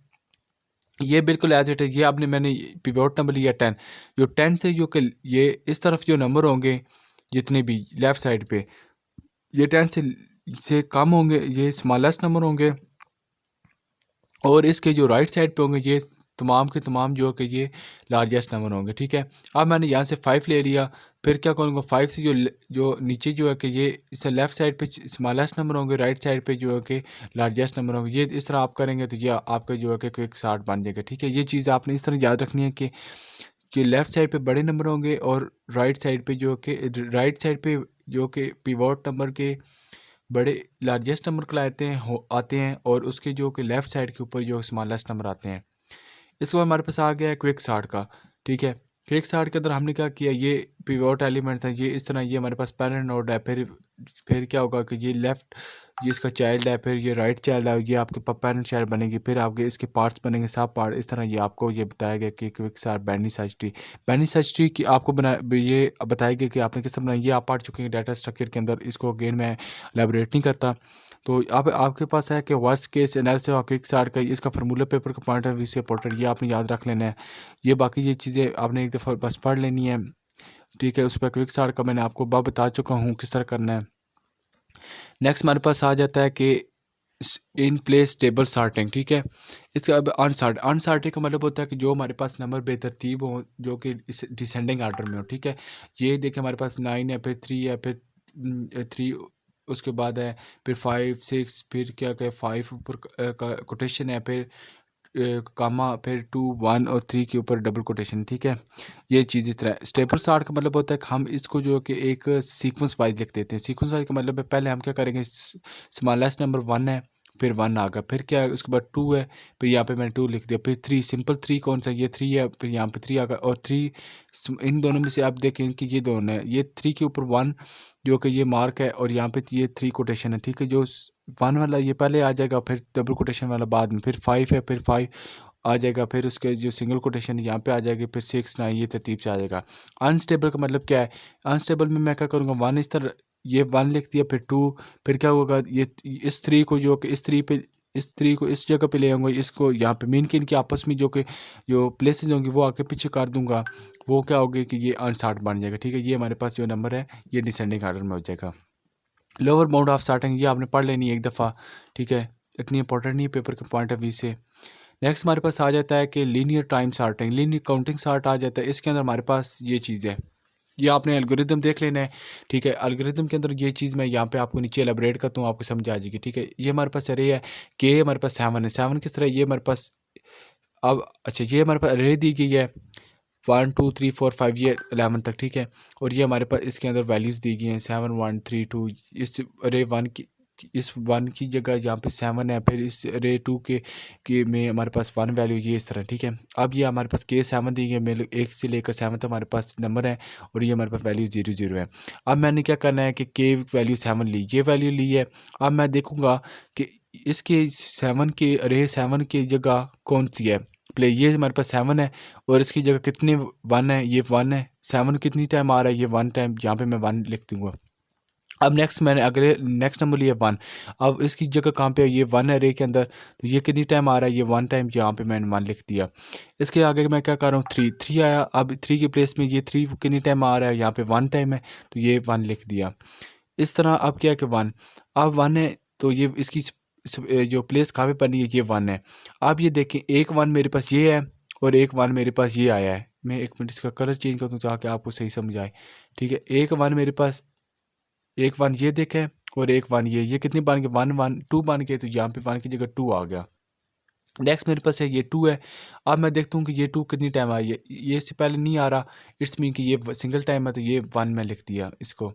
ये बिल्कुल एज इट है। ये आपने मैंने पिवोट नंबर लिया 10, जो 10 से जो कि ये इस तरफ जो नंबर होंगे जितने भी लेफ़्ट साइड पे, ये 10 से कम होंगे, ये स्मॉलेस्ट नंबर होंगे, और इसके जो राइट साइड पे होंगे ये तमाम के तमाम जो कि ये लार्जेस्ट नंबर होंगे, ठीक है। अब मैंने यहाँ से 5 ले लिया, फिर क्या करूँगा 5 से जो नीचे जो है कि ये इससे लेफ़्ट साइड पे स्मॉलेस्ट नंबर होंगे, राइट साइड पे जो है कि लार्जेस्ट नंबर होंगे। ये इस तरह आप करेंगे तो ये आपका जो है कि क्विक सॉर्ट बन जाएगा, ठीक है। ये चीज़ आपने इस तरह याद रखनी है कि लेफ़्ट साइड पे बड़े नंबर होंगे, और राइट साइड पे जो कि पिवोट नंबर के बड़े लार्जेस्ट नंबर कहलाते हैं आते हैं, और उसके जो कि लेफ़्ट साइड के ऊपर जो स्मॉलेस्ट नंबर आते हैं। इसके बाद हमारे पास आ गया है क्विक सॉर्ट का, ठीक है। क्विक सॉर्ट के अंदर हमने क्या किया, ये पिवोट एलिमेंट था, ये इस तरह ये हमारे पास पेरेंट नोड है, फिर क्या होगा कि ये लेफ़्ट ये इसका चाइल्ड है, फिर ये राइट चाइल्ड है, ये आपके पेरेंट चाइल्ड बनेगी, फिर आपके इसके पार्ट्स बनेंगे, सब पार्ट इस तरह। ये आपको ये बताया गया कि क्विक सॉर्ट बैनी सर्च ट्री की आपको ये बताया गया कि आपने किस तरह बनाया, ये आप पढ़ चुके हैं डाटा स्ट्रक्चर के अंदर, इसको अगेन मैं एलैबोरेट नहीं करता। तो अब आपके पास है कि वर्स्ट केस एनालिसिस और क्विक सॉर्ट का इसका फार्मूला पेपर का पॉइंट ऑफ व्यू से इंपॉर्टेंट, ये आपने याद रख लेना है। ये बाकी ये चीज़ें आपने एक दफ़ा बस पढ़ लेनी है, ठीक है। उस पर क्विक सॉर्ट का मैंने आपको बता चुका हूँ किस तरह करना है। नेक्स्ट हमारे पास आ जाता है कि इन प्लेस टेबल सार्टिंग, ठीक है। इसके अब अनसार्टिंग का मतलब होता है कि जो हमारे पास नंबर बेतरतीब हो, जो कि इस डिसेंडिंग आर्डर में हो, ठीक है। ये देखिए हमारे पास 9 है, फिर 3 है, फिर 3, उसके बाद है फिर 5 6, फिर क्या क्या 5 ऊपर का कोटेशन है, फिर कामा, फिर 2 1 और 3 के ऊपर डबल कोटेशन, ठीक है। ये चीज़ इस तरह स्टेपल स्टार्ट का मतलब होता है कि हम इसको जो कि एक सीक्वेंस वाइज लिख देते हैं। सीक्वेंस वाइज का मतलब है पहले हम क्या करेंगे, स्मॉलेस्ट नंबर 1 है, फिर 1 आ गया, फिर क्या है उसके बाद 2 है, फिर यहाँ पे मैंने 2 लिख दिया, फिर 3 सिंपल 3 कौन सा, ये 3 है, फिर यहाँ पे 3 आ गया, और 3 इन दोनों में से आप देखें कि ये दोनों है, ये 3 के ऊपर 1 जो कि ये मार्क है, और यहाँ पे ये 3 कोटेशन है, ठीक है। जो 1 वाला ये पहले आ जाएगा, फिर डबल कोटेशन वाला बाद में, फिर 5 है, फिर 5 आ जाएगा, फिर उसके जो सिंगल कोटेशन यहाँ पे आ जाएगी, फिर 6 9 ये तरतीब से आ जाएगा। अनस्टेबल का मतलब क्या है, अनस्टेबल में मैं क्या करूँगा, 1 इस तरह ये 1 लिख दिया, फिर 2, फिर क्या होगा, ये इस 3 को जो कि इस 3 पे, इस 3 को इस जगह पे ले आऊँगा, इसको यहाँ पे मीन के इनके आपस में जो कि जो प्लेसेस होंगी वो आके पीछे कर दूंगा, वो क्या होगी कि ये अनसार्ट बन जाएगा, ठीक है। ये हमारे पास जो नंबर है ये डिसेंडिंग आर्डर में हो जाएगा। लोअर बाउंड ऑफ सॉर्टिंग ये आपने पढ़ लेनी है एक दफ़ा, ठीक है। इतनी इंपॉर्टेंट नहीं है पेपर के पॉइंट ऑफ व्यू से। नेक्स्ट हमारे पास आ जाता है कि linear time sorting, linear counting sort आ जाता है। इसके अंदर हमारे पास ये चीज़ है, ये आपने एल्गोरिदम देख लेना है, ठीक है। एल्गोरिदम के अंदर ये चीज़ मैं यहाँ पे आपको नीचे एलेबरेट करता हूँ, आपको समझ आ जाएगी, ठीक है। ये हमारे पास अरे है कि हमारे पास 7 है, 7 किस तरह, ये हमारे पास अब अच्छा ये हमारे पास अरे दी गई है 1 2 3 4 5 ये 11 तक, ठीक है। और ये हमारे पास इसके अंदर वैल्यूज़ दी गई हैं 7 1 3 2, इस अरे 1 की, इस 1 की जगह यहाँ पे 7 है, फिर इस अरे 2 के में हमारे पास 1 वैल्यू ये इस तरह, ठीक है। अब ये हमारे पास के 7 दी गई है, मेरे 1 से लेकर 7 तक हमारे पास नंबर है, और ये हमारे पास वैल्यू 0 0 है। अब मैंने क्या करना है कि के वैल्यू 7 ली, ये वैल्यू ली है। अब मैं देखूँगा कि इसके 7 के अरे 7 की जगह कौन सी है प्ले, ये हमारे पास 7 है, और इसकी जगह कितने 1 है, ये 1 है, 7 कितनी टाइम आ रहा है, ये 1 टाइम, यहाँ पे मैं 1 लिख दूंगा। अब नेक्स्ट मैंने अगले नेक्स्ट नंबर लिया 1, अब इसकी जगह कहाँ पे है, ये 1 है रे के अंदर, तो ये कितनी टाइम आ रहा है, ये 1 टाइम, यहाँ पे मैंने 1 लिख दिया। इसके आगे मैं क्या कर रहा हूँ, 3 आया, अब 3 के प्लेस में ये 3 कितनी टाइम आ रहा है, यहाँ पे 1 टाइम है, तो ये 1 लिख दिया। इस तरह अब क्या है कि 1, अब 1 है, तो ये इसकी जो प्लेस कहाँ पे बनी है, ये 1 है। आप ये देखें एक 1 मेरे पास ये है, और एक 1 मेरे पास ये आया है। मैं एक मिनट इसका कलर चेंज कर दूँ ताकि आपको सही समझ आए, ठीक है। एक 1 मेरे पास, एक 1 ये देखें, और एक 1 ये कितनी बन गई, 1 1 2 बन गए, तो यहाँ पे 1 की जगह 2 आ गया। नेक्स्ट मेरे पास है ये 2 है। अब मैं देखता हूँ कि ये 2 कितनी टाइम आई है, ये इससे पहले नहीं आ रहा, इट्स मीन कि ये सिंगल टाइम है, तो ये 1 मैं लिख दिया इसको।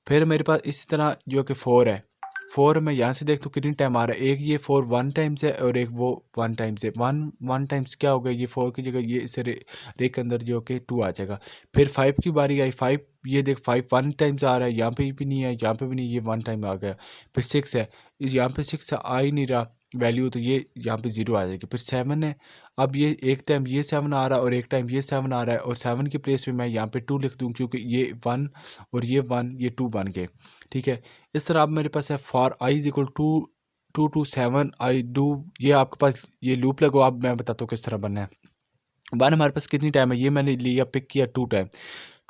फिर मेरे पास इसी तरह जो कि 4 है, 4 मैं यहाँ से देखता हूँ कितनी टाइम आ रहा है, एक ये 4 1 टाइम्स है, और एक वो 1 टाइम्स है। 1 1 टाइम्स क्या हो गया, ये 4 की जगह ये इस रे के अंदर जो कि 2 आ जाएगा। फिर 5 की बारी आई, 5 ये देख 5 1 टाइम्स आ रहा है, यहाँ पे भी नहीं है, यहाँ पे भी नहीं, ये 1 टाइम आ गया। फिर 6 है, यहाँ पे 6 आ ही नहीं रहा वैल्यू, तो ये यहाँ पे 0 आ जाएगी। फिर 7 है, अब ये एक टाइम ये 7 आ रहा है, और एक टाइम ये 7 आ रहा है, और 7 की प्लेस पे मैं यहाँ पे 2 लिख दूँ, क्योंकि ये 1 और ये 1 ये 2 बन गए, ठीक है। इस तरह अब मेरे पास है for I is equal to 2 to 7 I do, ये आपके पास ये लूप लगो। अब मैं बताता हूँ किस तरह बनना है। 1 हमारे पास कितनी टाइम है, ये मैंने लिया पिक किया 2 टाइम,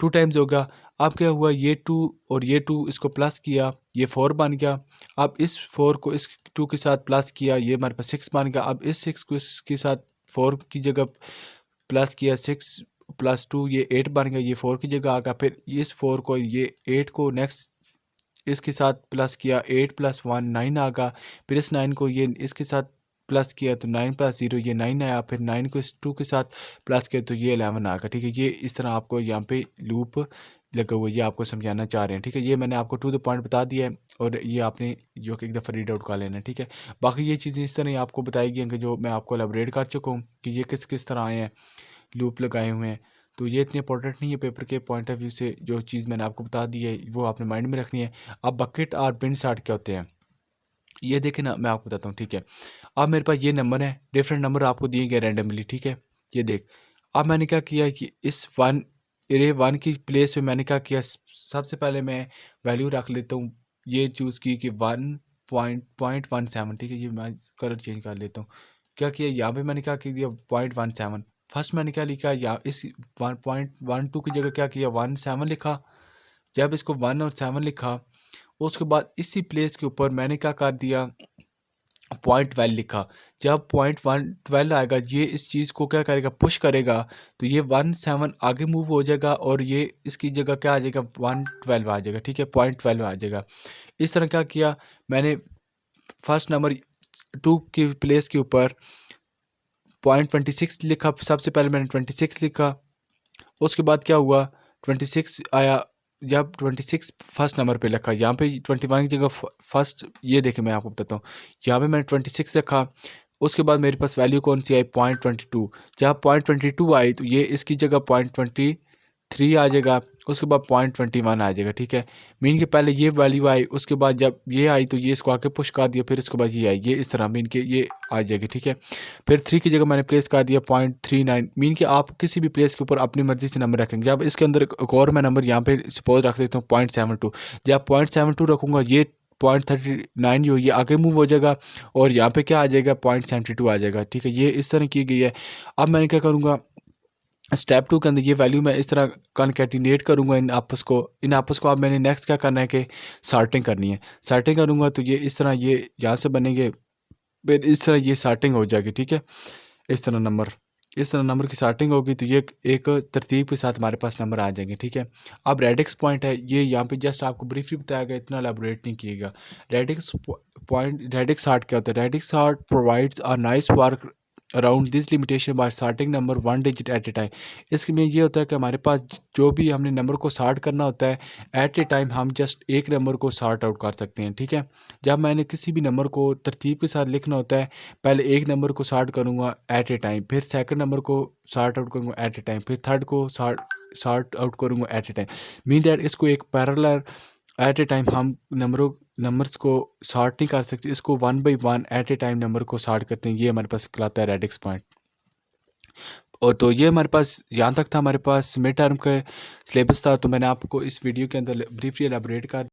2 टाइम्स होगा। अब क्या हुआ, ये 2 और ये 2 इसको प्लस किया, ये 4 बन गया। अब इस 4 को इस 2 के साथ प्लस किया, ये हमारे पास 6 बन गया। अब इस 6 को इसके साथ 4 की जगह प्लस किया, 6 प्लस 2 ये 8 बन गया, ये 4 की जगह आ गया। फिर इस 4 को ये 8 को नेक्स्ट इसके साथ प्लस किया, 8 + 1 9 आ गया। फिर इस 9 को ये इसके साथ प्लस किया, तो 9 + 0 ये 9 आया। फिर 9 को इस 2 के साथ प्लस किया, तो ये 11 आ गया, ठीक है। ये इस तरह आपको यहाँ पे लूप लगा हुआ है, ये आपको समझाना चाह रहे हैं, ठीक है। ये मैंने आपको टू द पॉइंट बता दिया है, और ये आपने जो कि एक दफ़ा रीड आउट कर लेना है, ठीक है। बाकी ये चीज़ें इस तरह ही आपको बताई गई हैं कि जो मैं आपको एलाबरेट कर चुका हूँ कि ये किस किस तरह आए हैं, लूप लगाए हुए हैं। तो ये इतनी इंपॉर्टेंट नहीं है पेपर के पॉइंट ऑफ व्यू से, जो चीज़ मैंने आपको बता दी है वो आपने माइंड में रखनी है। अब बकेट और बिन सॉर्ट क्या होते हैं ये देखें ना, मैं आपको बताता हूँ, ठीक है। अब मेरे पास ये नंबर है, डिफरेंट नंबर आपको दिए गए रैंडमली, ठीक है। ये देख, अब मैंने क्या किया कि इस 1 की प्लेस पे मैंने क्या किया, सबसे पहले मैं वैल्यू रख लेता हूँ, ये चूज़ की कि 1.17, ठीक है। ये मैं कलर चेंज कर लेता हूँ। क्या किया यहाँ पे मैंने क्या किया 0.17, फर्स्ट मैंने क्या लिखा, या इस 1.12 की जगह क्या किया 17 लिखा। जब इसको 1 और 7 लिखा, उसके बाद इसी प्लेस के ऊपर मैंने क्या कर दिया, 0.12 लिखा। जब 0.12 आएगा ये इस चीज़ को क्या करेगा, पुश करेगा, तो ये 17 आगे मूव हो जाएगा और ये इसकी जगह क्या आ जाएगा, 112 आ जाएगा। ठीक है, 0.12 आ जाएगा। इस तरह क्या किया मैंने, फर्स्ट नंबर 2 की प्लेस के ऊपर 0.26 लिखा। सबसे पहले मैंने 26 लिखा, उसके बाद क्या हुआ 26 आया। जब 26 फर्स्ट नंबर पे लिखा, यहाँ पे 21 की जगह फर्स्ट, ये देखे मैं आपको बताता हूँ, यहाँ पे मैंने 26 रखा। उसके बाद मेरे पास वैल्यू कौन सी आई, 0.22। जब 0.22 आई तो ये इसकी जगह 0.23 आ जाएगा, उसके बाद 0.21 आ जाएगा। ठीक है, मीन के पहले ये वैल्यू आई, उसके बाद जब ये आई तो ये इसको आके पुश कर दिया, फिर इसके बाद ये आई, ये इस तरह मीन के ये आ जाएगी। ठीक है, फिर 3 की जगह मैंने प्लेस कर दिया 0.39। मीन कि आप किसी भी प्लेस के ऊपर अपनी मर्जी से नंबर रखेंगे। जब इसके अंदर एक और मैं नंबर यहाँ पे सपोज रख देता हूँ 0.72। जब 0.72 रखूँगा ये 0.39 जो ये आगे मूव हो जाएगा और यहाँ पे क्या आ जाएगा, 0.72 आ जाएगा। ठीक है, ये इस तरह की गई है। अब मैंने क्या करूँगा, स्टेप 2 के अंदर ये वैल्यू मैं इस तरह कॉन्केटिनेट करूँगा इन आपस को। अब मैंने नेक्स्ट क्या करना है कि सॉर्टिंग करनी है। सॉर्टिंग करूँगा तो ये इस तरह ये यहाँ से बनेंगे, फिर इस तरह ये सॉर्टिंग हो जाएगी। ठीक है, इस तरह नंबर की सॉर्टिंग होगी तो ये एक तरतीब के साथ हमारे पास नंबर आ जाएंगे। ठीक है, अब रेडिक्स पॉइंट है, ये यहाँ पे जस्ट आपको ब्रीफली बताया गया, इतना एलैबोरेट नहीं किएगा। रेडिक्स पॉइंट, रेडिक्स सॉर्ट क्या होता है, radix sort provides a nice work around this limitation by sorting number 1 digit at a time. इसके में ये होता है कि हमारे पास जो भी हमने नंबर को सॉर्ट करना होता है एट ए टाइम, हम जस्ट एक नंबर को सॉर्ट आउट कर सकते हैं। ठीक है, जब मैंने किसी भी नंबर को तरतीब के साथ लिखना होता है, पहले एक नंबर को सॉर्ट करूँगा एट ए टाइम, फिर सेकंड नंबर को सॉर्ट आउट करूँगा एट ए टाइम, फिर थर्ड को सॉर्ट आउट करूँगा at a time. Mean that इसको एक पैरेलल एट ए टाइम हम नंबर्स को सॉर्ट नहीं कर सकते, इसको 1 by 1 at a time number को सॉर्ट करते हैं। ये हमारे पास कहलाता है रेडिक्स पॉइंट। और तो ये हमारे पास यहाँ तक था, हमारे पास मिड टर्म का सिलेबस था। तो मैंने आपको इस वीडियो के अंदर ब्रीफली एलाबोरेट कर